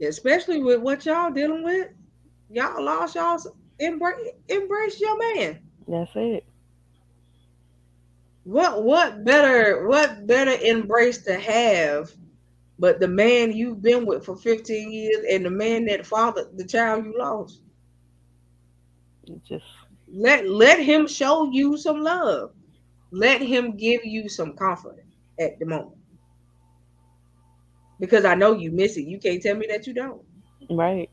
Especially with what y'all dealing with. Y'all lost y'all. Embrace your man. That's it. What better embrace to have but the man you've been with for 15 years and the man that fathered the child you lost? Just Let him show you some love. Let him give you some comfort at the moment. Because I know you miss it. You can't tell me that you don't. right.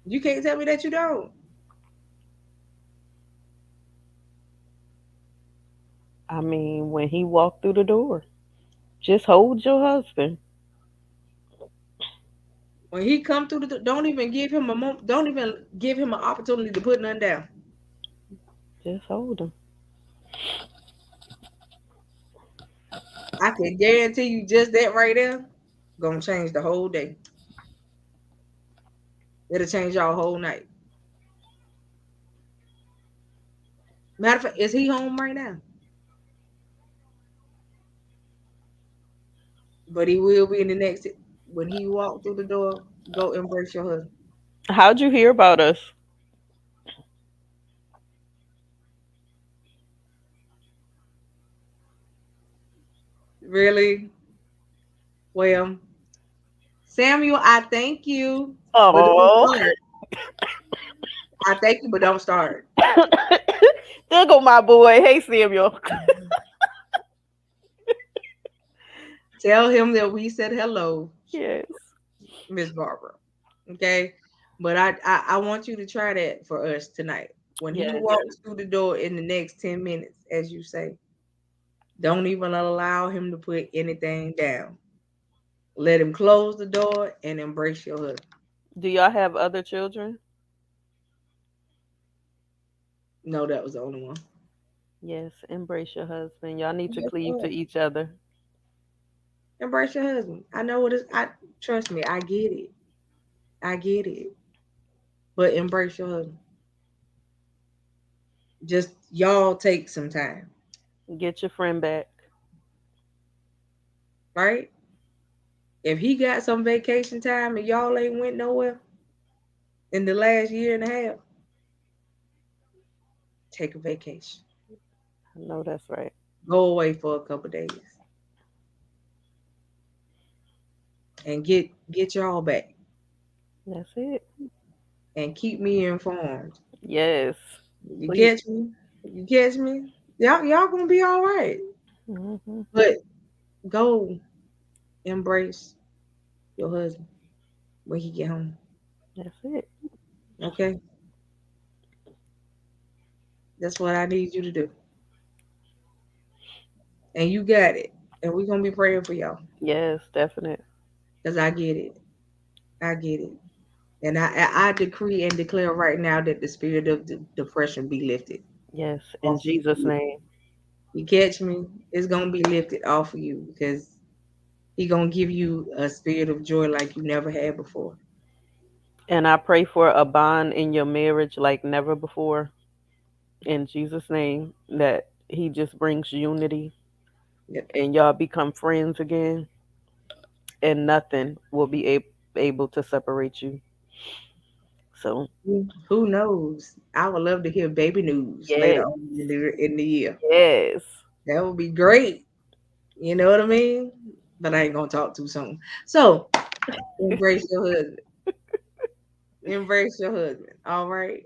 You can't tell me that you don't. I mean, when he walked through the door, just hold your husband. When he come through don't even give him a moment. Don't even give him an opportunity to put none down. Just hold him. I can guarantee you just that right there gonna change the whole day. It'll change y'all whole night. Matter of fact, is he home right now? But he will be in the next. When he walk through the door, go embrace your husband. How'd you hear about us? Really? Well, Samuel, I thank you, but don't Oh. start. I thank you, but don't start. There go my boy. Hey, Samuel. Tell him that we said hello, Yes. Miss Barbara. Okay, but I want you to try that for us tonight. When he Yes. walks through the door in the next 10 minutes, as you say, don't even allow him to put anything down. Let him close the door and embrace your husband. Do y'all have other children? No, that was the only one. Yes. Embrace your husband. Y'all need to Yes, cleave to sir. each other. Embrace your husband. I know what it's. I trust me. I get it. I get it. But embrace your husband. Just y'all take some time, Get your friend back. right? If he got some vacation time and y'all ain't went nowhere in the last year and a half, take a vacation. I know that's right. Go away for a couple days and get y'all back That's it. and keep me informed. Yes. You Please. catch me? You catch me? Y'all gonna be all right. Hmm. But go embrace your husband when he get home. That's it. Okay, that's what I need you to do, and you got it. And we're gonna be praying for y'all Yes, definite. because I get it. I get it. And I decree and declare right now that the spirit of depression be lifted Yes, in off of Jesus' you. name. You catch me? It's gonna be lifted off of you because he gonna give you a spirit of joy like you never had before. And I pray for a bond in your marriage like never before. In Jesus' name, that He just brings unity Yep. and y'all become friends again, and nothing will be able to separate you. So, Who knows? I would love to hear baby news later yes, on in the year. yes, That would be great. You know what I mean? But I ain't gonna talk too soon. So embrace your husband. Embrace your husband. All right.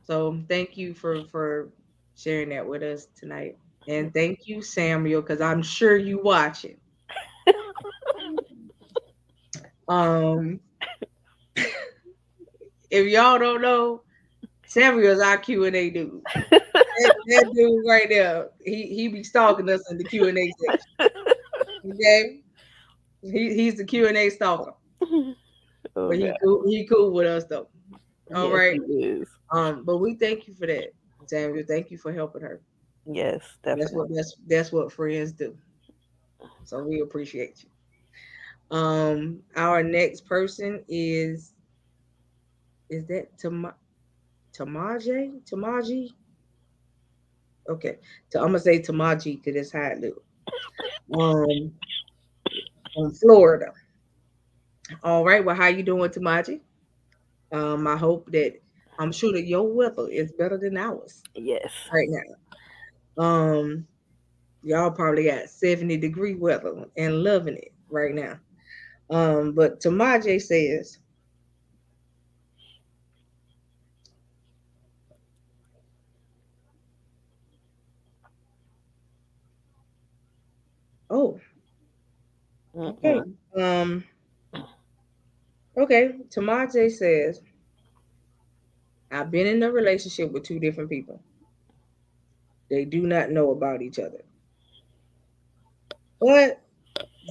So thank you for sharing that with us tonight. And thank you, Samuel, because I'm sure you watching. Um, if y'all don't know, Samuel's our Q&A dude. That dude right there, he be stalking us in the Q&A section. Okay, he's the Q&A stalker, oh but God, he cool with us though. All yes, right. He is. But we thank you for that, Samuel. Thank you for helping her. Yes, That's definitely. what that's what friends do. So we appreciate you. Our next person is that Tamaje? Tamaji? Okay, so I'm gonna say Tamaji because that's how it look. Um, from Florida. All right. Well, how you doing, Tamaji? I hope that I'm sure that your weather is better than ours Yes. right now. Y'all probably got 70-degree weather and loving it right now. But Tamaji says, "Oh, okay. Mm-mm. Um, okay." Tamaji says, "I've been in a relationship with two different people. They do not know about each other, but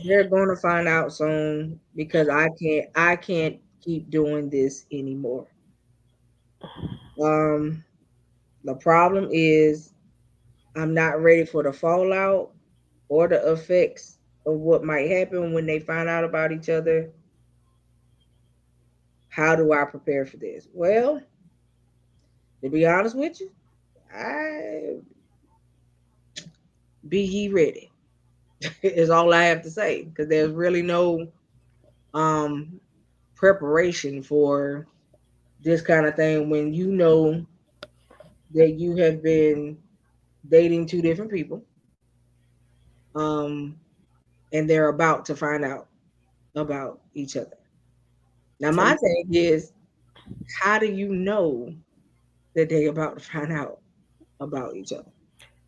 they're gonna find out soon because I can't keep doing this anymore. Um, the problem is I'm not ready for the fallout or the effects of what might happen when they find out about each other. How do I prepare for this? Well, to be honest with you, I be ye ready is all I have to say because there's really no um preparation for this kind of thing when you know that you have been dating two different people um and they're about to find out about each other. Now my And thing is, how do you know that they're about to find out about each other?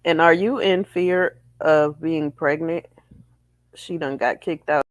and are you in fear of being pregnant? She done got kicked out.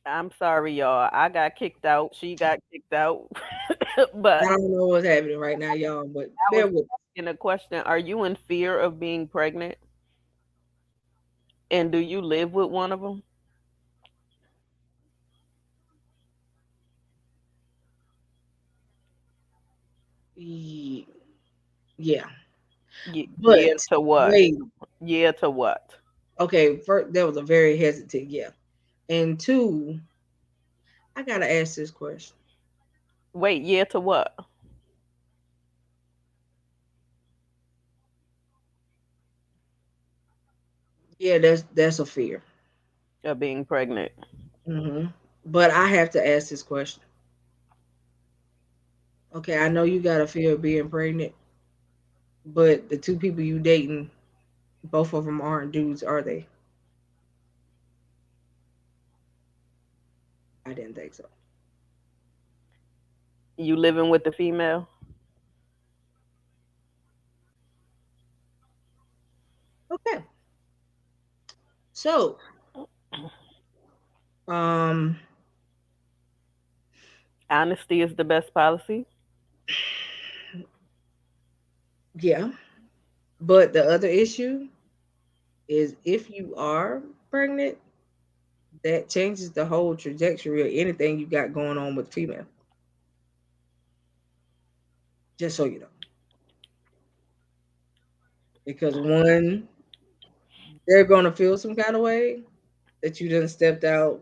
I'm sorry, y'all. I got kicked out. She got kicked out. But I don't know what's happening right now, y'all, but I was bear with asking a question. Are you in fear of being pregnant? And do you live with one of them? me. Yeah, Yeah but to what? wait. Yeah to what? Okay, first that was a very hesitant yeah, and two, I gotta ask this question. Wait, yeah to what? Yeah, that's a fear. Of being pregnant. hmm But I have to ask this question. Okay, I know you got a fear of being pregnant, but the two people you dating, both of them aren't dudes, are they? I didn't think so. You living with the female? Okay, so um, Honesty is the best policy. yeah, but the other issue is if you are pregnant, that changes the whole trajectory of anything you got going on with female. Just so you know, because one, they're gonna feel some kind of way that you done stepped out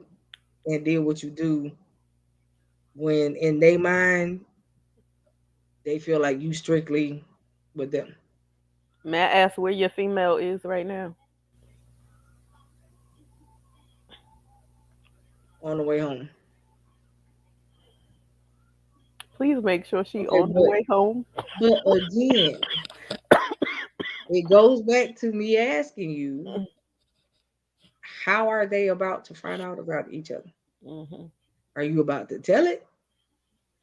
and did what you do when in their mind they feel like you strictly with them May I ask where your female is right now? on the way home. Please make sure she Okay, on the way home. but again, it goes back to me asking you, how are they about to find out about each other? Hmm. Are you about to tell it?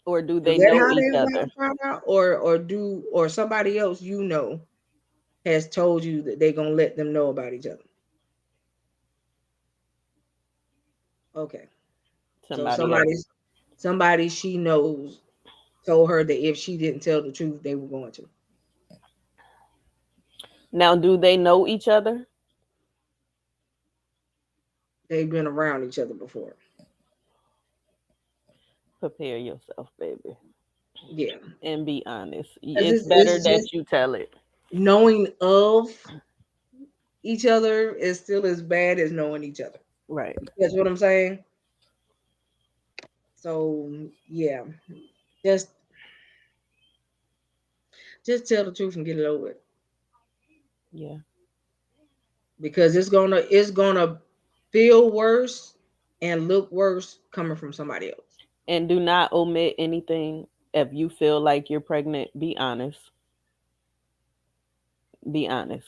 Or do Is they that know how each they about other? to find out, or somebody else has told you that they're gonna let them know about each other? Okay, so Somebody else. somebody she knows told her that if she didn't tell the truth, they were going to. Now, do they know each other? They've been around each other before. Prepare yourself, baby, Yeah, and be honest. because It's better it's that just you tell it. knowing of each other is still as bad as knowing each other. Right. That's what I'm saying. So yeah, just just tell the truth and get it over with. Yeah. Because it's gonna feel worse and look worse coming from somebody else. And do not omit anything. If you feel like you're pregnant, be honest. Be honest.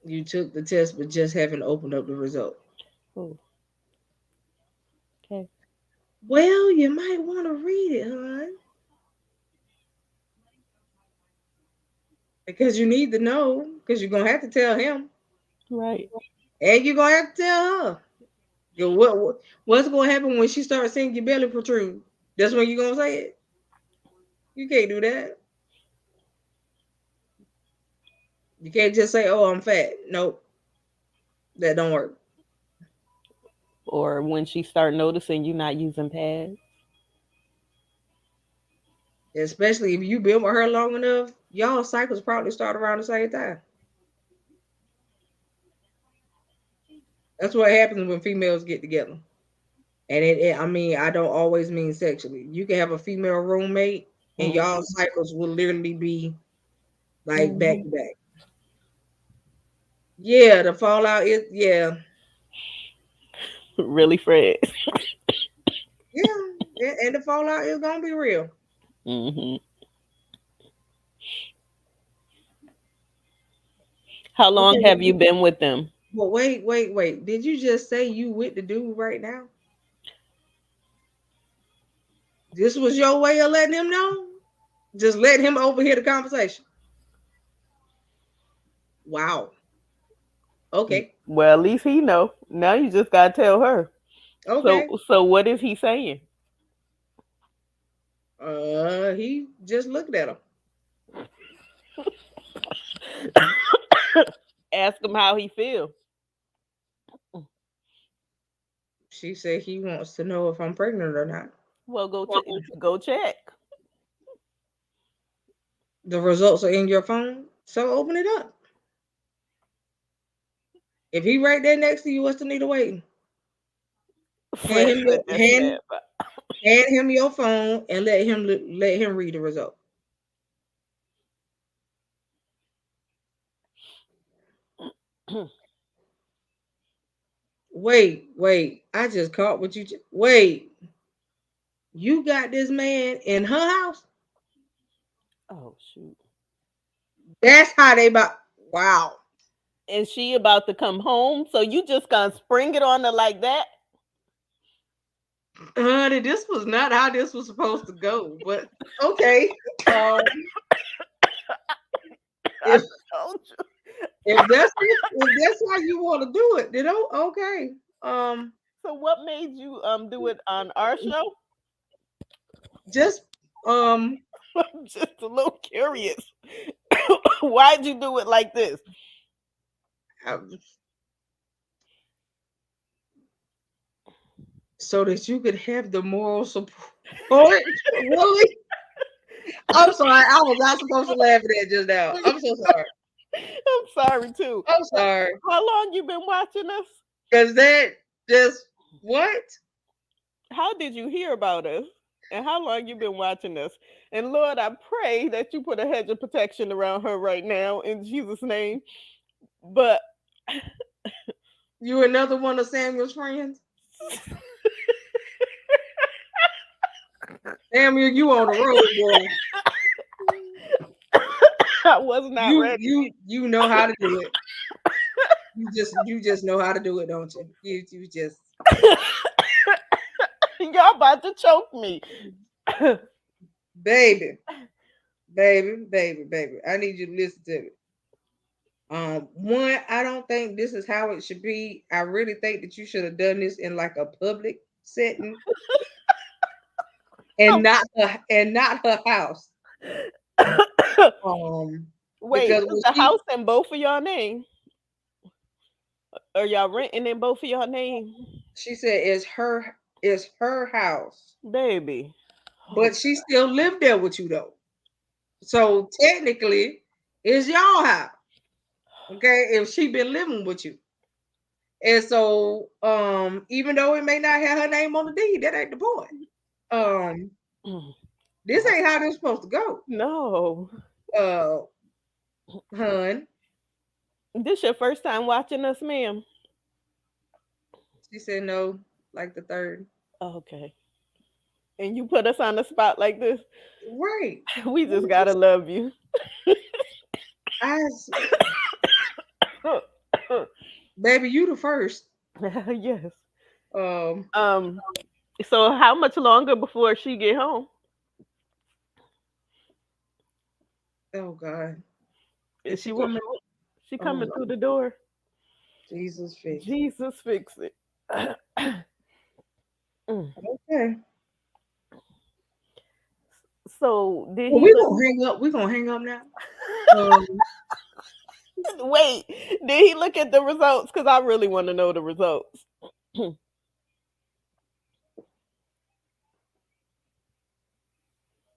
You took the test but just haven't opened up the result. Oh, okay. Well, you might want to read it, hon, because you need to know. Because you're gonna have to tell him, Right. and you're gonna have to tell her. What's gonna happen when she starts seeing your belly protrude? That's when you're gonna say it. You can't do that. You can't just say, "Oh, I'm fat." Nope, that don't work. Or when she start noticing you not using pads. Especially if you've been with her long enough, y'all cycles probably start around the same time. That's what happens when females get together. And I mean, I don't always mean sexually. You can have a female roommate, and Mm-hmm. y'all cycles will literally be like back Mm-hmm. to back. Yeah, the fallout is yeah, Really, Fred. yeah, and the fallout is gonna be real. Mm-hmm. How long Okay, have you been with them? but wait. Did you just say you with the dude right now? This was your way of letting him know? Just let him overhear the conversation. Wow. Okay. Well, at least he know. Now you just gotta tell her. So, Okay. so what is he saying? He just looked at her. Ask him how he feel. She said he wants to know if I'm pregnant or not. Well, go check. The results are in your phone, so open it up. If he right there next to you, what's the need of waiting? Hand Fred him said your that's hand, sad, but hand him your phone and let him read the result. Wait. I just caught what you. Wait, you got this man in her house? oh shoot. That's how they about. Wow, And she about to come home, so you just gonna spring it on her like that? honey, this was not how this was supposed to go. But okay, um, I if told you. if that's how you want to do it, then okay. Um, So what made you do it on our show? just um, I'm just a little curious. Why'd you do it like this? um, so that you could have the moral support. Really? I'm sorry. I was not supposed to laugh at that just now. I'm so sorry. I'm sorry too. I'm sorry. How long you been watching us? Because that just what? How did you hear about us? And how long you been watching us? And Lord, I pray that you put a hedge of protection around her right now in Jesus' name. But You another one of Samuel's friends? Samuel, you on the road, boy. I was not You ready. you you know how to do it. You just know how to do it, don't you? You just Y'all about to choke me. baby, baby. I need you to listen to me. One, I don't think this is how it should be. I really think that you should have done this in like a public setting and not her house. Um, Wait, because is when the she house in both of y'all name? Or y'all renting in both of y'all name? She said it's her house, Baby. Oh, but she still lived there with you though. So technically, it's y'all house. Okay, if she been living with you, and so even though it may not have her name on the deed, that ain't the point. Um, mm, this ain't how this supposed to go. no. Uh, hun, This your first time watching us, ma'am? she said no, like the third. Okay. And you put us on the spot like this? Right. We just gotta love you. I, baby, you the first. Yes. Um, Um. So how much longer before she get home? oh God, Is is she she wa- coming? she Oh coming through Lord, the door? Jesus fix it. Jesus fix it. Mm. Okay. So did Well, he we look? gonna hang up. We gonna hang up now. Um. Wait, did he look at the results? Because I really want to know the results.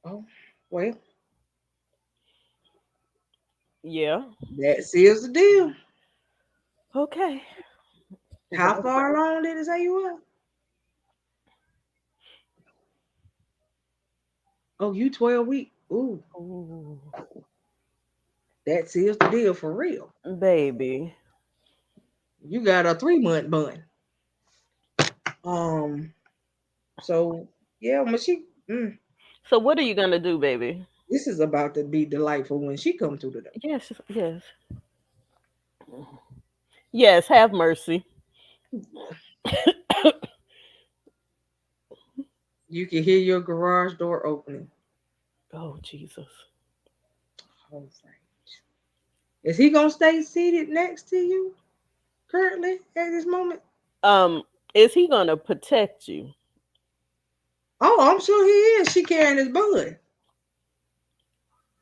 Oh, well, Yeah. that seals the deal. Okay. How Well. far along did it say you were? Oh, you 12 week. Ooh, Ooh, that seals the deal for real. baby. You got a 3 month bun. Um. So yeah, when So what are you gonna do, baby? this is about to be delightful when she come through the door. Yes, yes, yes. Have mercy. You can hear your garage door opening. Oh Jesus. All right. Is he gonna stay seated next to you currently at this moment? Um, is he gonna protect you? Oh, I'm sure he is. She carrying his bun.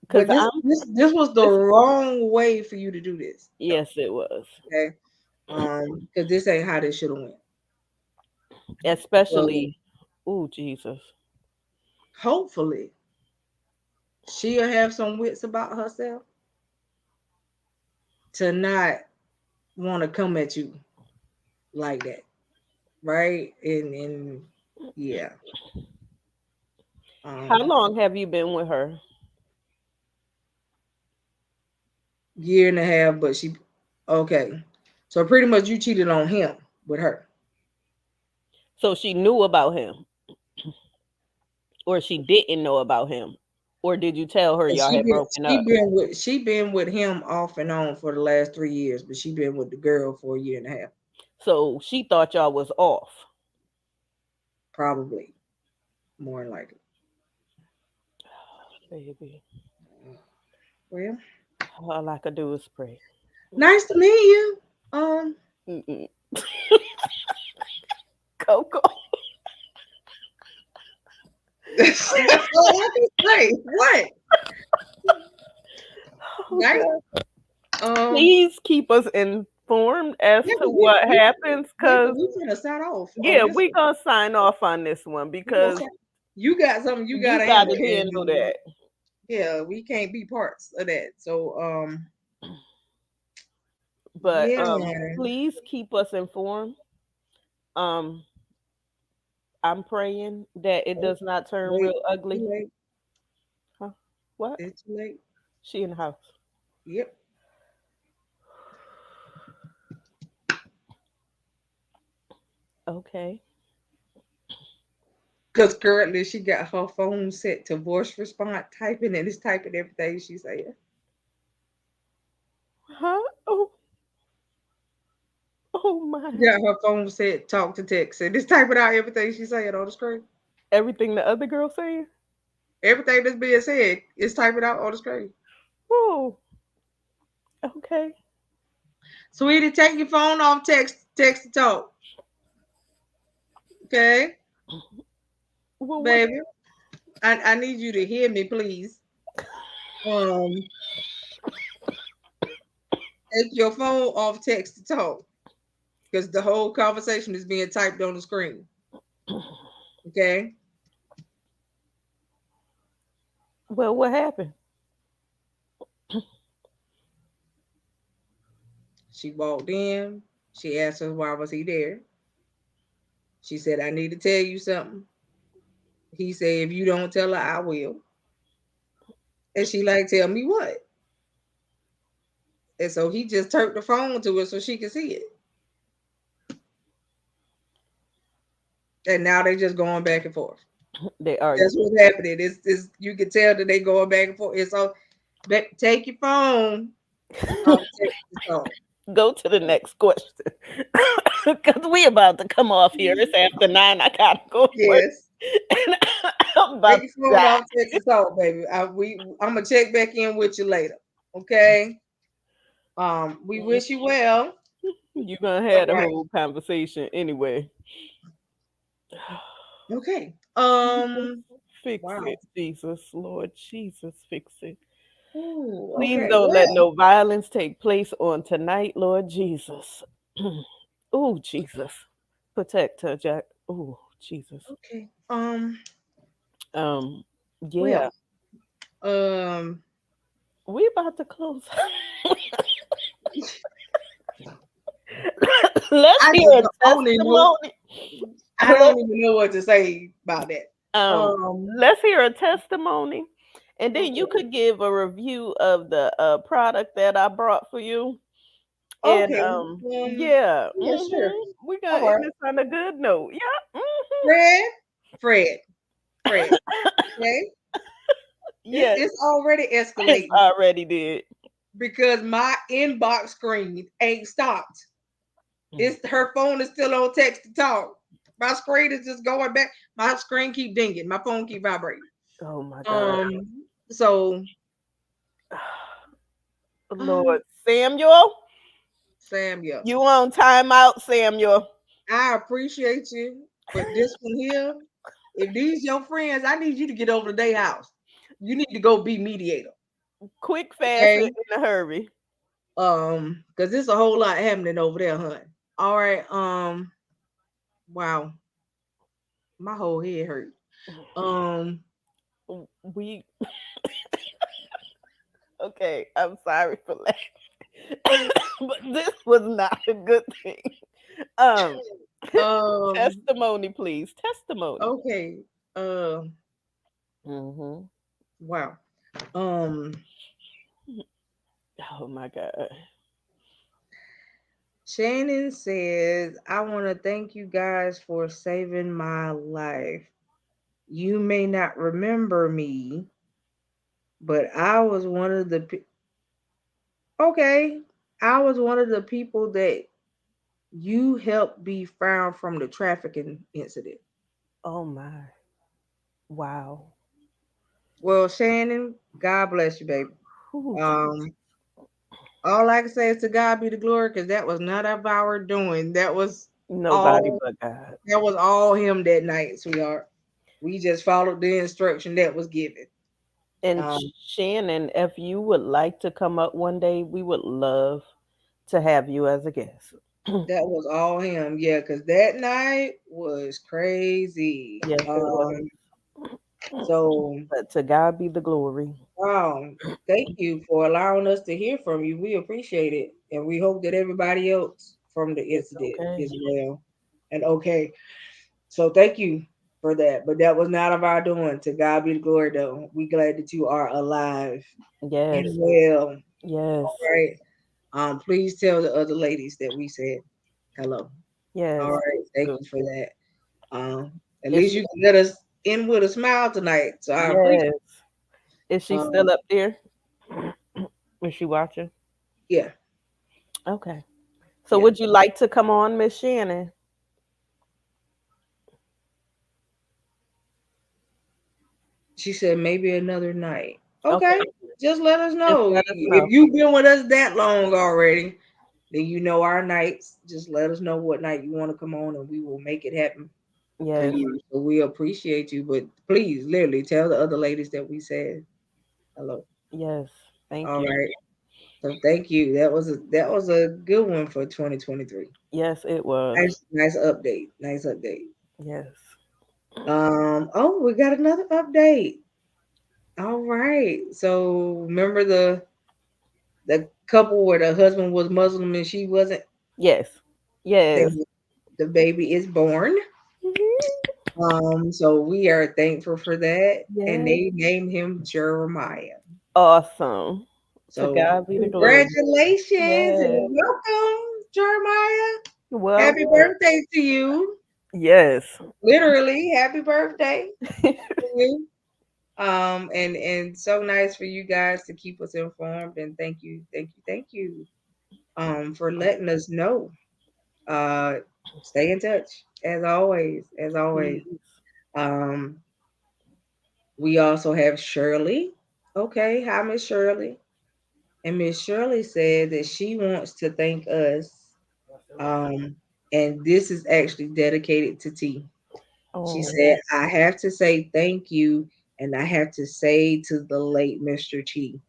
Cause But this I'm. this this was the This. wrong way for you to do this, though. Yes, it was. Okay. Because this ain't how this should have went. Especially. Um, Oh Jesus. hopefully she'll have some wits about herself to not want to come at you like that, right? And yeah, How um, long have you been with her? year and a half, but she okay. So pretty much you cheated on him with her. So she knew about him, or she didn't know about him, or did you tell her And y'all had broken up? she been with him off and on for the last 3 years, but she been with the girl for a year and a half, So she thought y'all was off, probably more than likely. baby. Well, All I could do is pray. nice to meet you. Um, Mm-mm. Coco. that's all I can say. What? Oh Nice. God. Um, Please keep us informed as yeah, to what happens, cause we finna start off on yeah, this we one. gonna sign off on this one We gonna because start. You got something you you gotta got handle, to handle and that. yeah, we can't be parts of that. So, But yeah, please keep us informed. Um, I'm praying that it oh, does not turn wait, real ugly. too late. Huh? What? It's too late. She in the house. Yep. Okay. Because currently she got her phone set to voice response typing and it's typing everything she said. Huh? Oh, oh She my. got her phone set talk to text and it's typing out everything she said on the screen. Everything the other girl saying? Everything that's being said is typing out on the screen. Oh, okay. Sweetie, take your phone off text to talk. Okay, Well, what? baby. I need you to hear me, please. Um, take your phone off text to talk. because the whole conversation is being typed on the screen. Okay. Well, what happened? She walked in. She asked us why was he there. She said, I need to tell you something. He said, if you don't tell her, I will. And she like, tell me what? And so he just turned the phone to her so she could see it. And now they just going back and forth. They argue. That's what's happening. It's you can tell that they going back and forth. It's all take your phone off text to talk. Go to the next question. Because we about to come off here. It's after 9. I gotta go to work. Yes. And I'm Take about to your phone die. off text to talk, baby. I'm gonna check back in with you later. Okay. We wish you well. You're gonna All have the right. whole conversation anyway. Okay. Jesus, fix Wow. it, Jesus, Lord Jesus, fix it. Ooh, Please okay. don't let Well, no violence take place on tonight, Lord Jesus. Oh, Jesus. Protect her, Jack. Oh, Jesus. okay. Um, Well, yeah. um, We about to close. Let's I hear just a don't, I don't even know. testimony. I Let, don't even know what to say about that. um, Um. let's hear a testimony. And then you Okay. could give a review of the product that I brought for you. And Okay. yeah, Yeah. Sure. we're All gonna end right. this on a good note. Yeah, Fred. Fred. Fred. Okay. yes, It's already it's escalating already did. because my inbox screen ain't stopped. It's her phone is still on text to talk. My screen is just going back. My screen keep dinging. My phone keep vibrating. Oh my God. So um Lord Samuel, Sam, yeah. you on timeout, Samuel. I appreciate you, but this one here, if these your friends, I need you to get over to their house. You need to go be mediator. Quick, fast, and Okay. in a hurry. Because there's a whole lot happening over there, hun. All right. Wow, my whole head hurt. Um, We okay. I'm sorry for laughing, but this was not a good thing. Um, um, testimony, please. Testimony. okay. Uh, Mm-hmm. wow. Um, Oh my God. Shannon says, I want to thank you guys for saving my life. You may not remember me, but okay, I was one of the people that you helped be found from the trafficking incident. Oh my. Wow. Well, Shannon, God bless you, baby. Ooh, Jesus. Um, all I can say is to God be the glory, because that was not of our doing. Nobody All but God. that was all him that night, sweetheart. We just followed the instruction that was given. And Um, Shannon, if you would like to come up one day, we would love to have you as a guest. that was all him, yeah, because that night was crazy. Yes, it was. So But to God be the glory. thank you for allowing us to hear from you. We appreciate it, and we hope that everybody else from the It's incident okay. is well and okay. So thank you for that. But that was not of our doing. To God be the glory, though. We glad that you are alive and Yes. well. Yes. All right. Please tell the other ladies that we said hello. All Yes. right. Thank Good. you for that. At Is least she you can let us in with a smile tonight. So I appreciate. yes. Is she Um, still up there? Is she watching? yeah, Okay. So yeah. would you like to come on, Miss Shannon? She said maybe another night. Okay. Okay, just let us Just know. let us If know. you've been with us that long already, then you know our nights. Just let us know what night you want to come on, and we will make it happen for Yes. you. So we appreciate you, but please, literally, tell the other ladies that we said hello. Yes. Thank All you. right. So thank you. That was a good one for 2023. Yes, it was. Nice update. Nice update. Yes. Oh, we got another update. All right. So remember the couple where the husband was Muslim and she wasn't? Yes. They, Yes. the baby is born. Mhm. So we are thankful for that. And Yes. they named him Jeremiah. Awesome. To So God be the glory. congratulations and Yes. welcome, Jeremiah. Happy Welcome. birthday to you. Yes. Literally, happy birthday to you. And so nice for you guys to keep us informed, and thank you for letting us know. Uh Stay in touch as always, as always. Please. Um we also have Shirley. Okay, hi Miss Shirley. And Miss Shirley said that she wants to thank us. Um and this is actually dedicated to T. She Oh, said, I have to say thank you, and I have to say to the late Mr. T.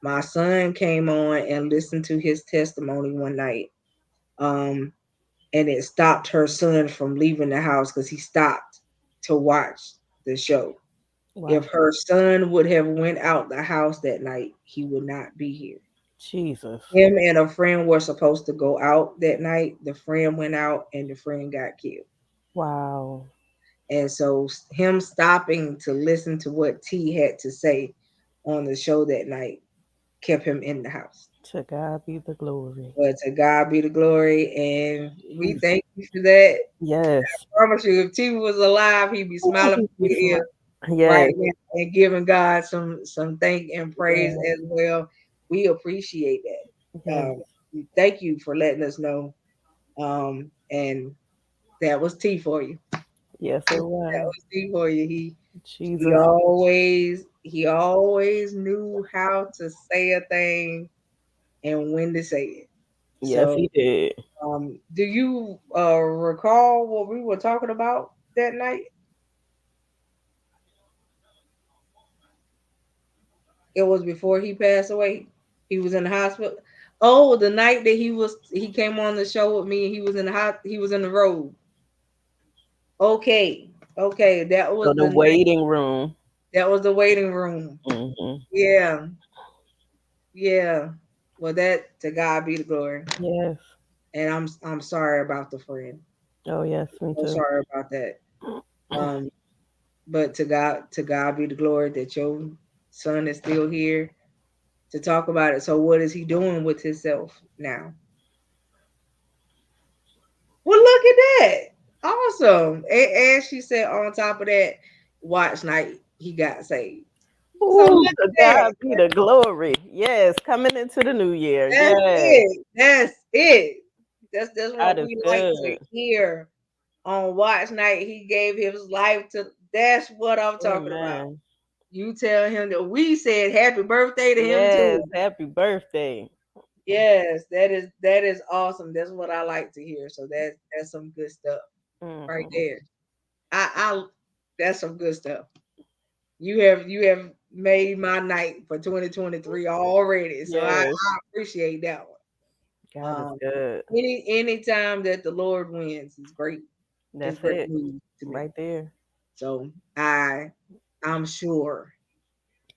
My son came on and listened to his testimony one night. Um, and it stopped her son from leaving the house because he stopped to watch the show. wow. If her son would have went out the house that night, he would not be here. Jesus. Him and a friend were supposed to go out that night. The friend went out and the friend got killed. Wow. And so him stopping to listen to what T had to say on the show that night kept him in the house. To God be the glory. But to God be the glory, and we Jesus. thank you for that. Yes. I promise you, if T was alive, he'd be Ooh, smiling he from be ear smart. Yes. right now and giving God some thank and praise Yes. as well. We appreciate that. Yes. Thank you for letting us know. And that was T for you. Yes, it That was. was T for you. He Jesus. always knew how to say a thing and when to say it. Yes, So he did. do you recall what we were talking about that night? It was before he passed away. He was in the hospital. Oh, the night that he came on the show with me and he was in he was in the road. Okay. Okay, that So was the the night. waiting room. That was the waiting room. Hmm. Yeah. Yeah. Well, that to God be the glory. Yes. And I'm sorry about the friend. Oh, yes, me So too. sorry about that. Um, but to God be the glory that your son is still here to talk about it. So what is he doing with himself now? Well, look at that. Awesome. And she said on top of that, watch night he got saved. So Ooh, look to at that. God be the glory. Yes, coming into the new year. That's Yes, it. That's it. That's God what is we like to good. hear on watch night. He gave his life to. That's what I'm talking about. Amen. You tell him that we said happy birthday to him Yes, too. happy birthday. Yes, that is awesome. That's what I like to hear. So that's some good stuff right Hmm. there. I that's some good stuff. You have made my night for 2023 already. So I Yes, appreciate that one. God is good. Anytime that the Lord wins is great. It's That's great it, news to me. right there. So I'm sure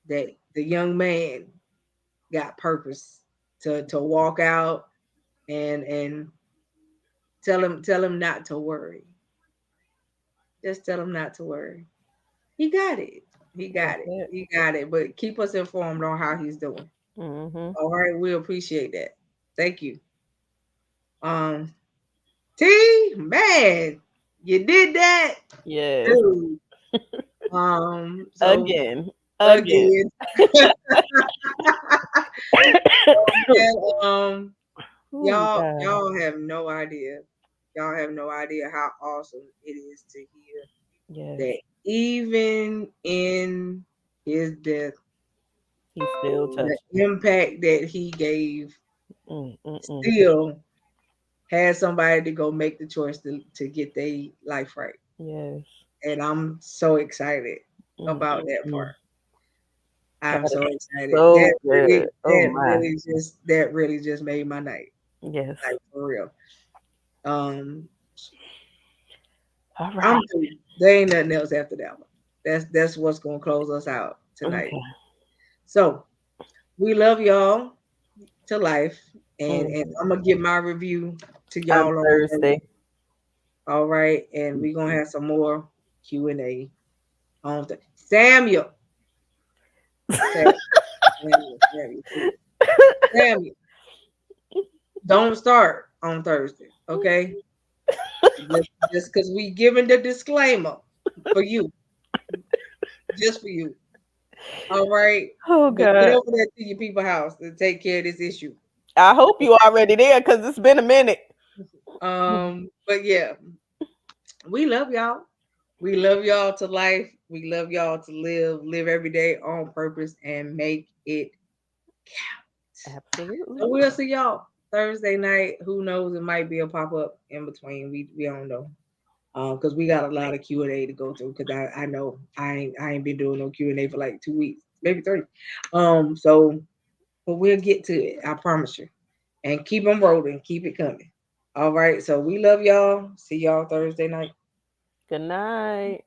that the young man got purpose to walk out and tell him not to worry. Just tell him not to worry. He got it. He got That's it. it. He got it. But keep us informed on how he's doing. Hmm. All right, we appreciate that. Thank you. Um, T man, you did that, Yes, dude. So again, again. again, man, Oh God. y'all have no idea. Y'all have no idea how awesome it is to hear Yes, that even in his death, He's still the touching. impact that he gave Mm-mm-mm. still had somebody to go make the choice to get their life right. Yes. And I'm so excited about that Mm-mm-mm. part. I'm That so is excited. so good. Oh my. That really just made my night. Yes. Like for real. Um, All I'm right. through. There ain't nothing else after that one. That's what's gonna close us out tonight. Okay. So we love y'all to life, and Mhm. I'm gonna give my review to On y'all on Thursday. Thursday. All right, and we're gonna have some more Q&A on Samuel. Samuel, Samuel, please. Samuel, don't start on Thursday, okay? Just because we giving the disclaimer for you, just for you. All right, Oh but get God. over there to your people house and take care of this issue. I hope you already there because it's been a minute. But yeah, we love y'all. We love y'all to life. We love y'all to live every day on purpose and make it count. Absolutely. So we'll see y'all Thursday night. Who knows? It might be a pop up in between. We don't know. Because we got a lot of Q&A to go through. Because I know I ain't been doing no Q&A for like 2 weeks, maybe three. So but we'll get to it. I promise you. And keep them rolling. Keep it coming. All right. So we love y'all. See y'all Thursday night. Good night.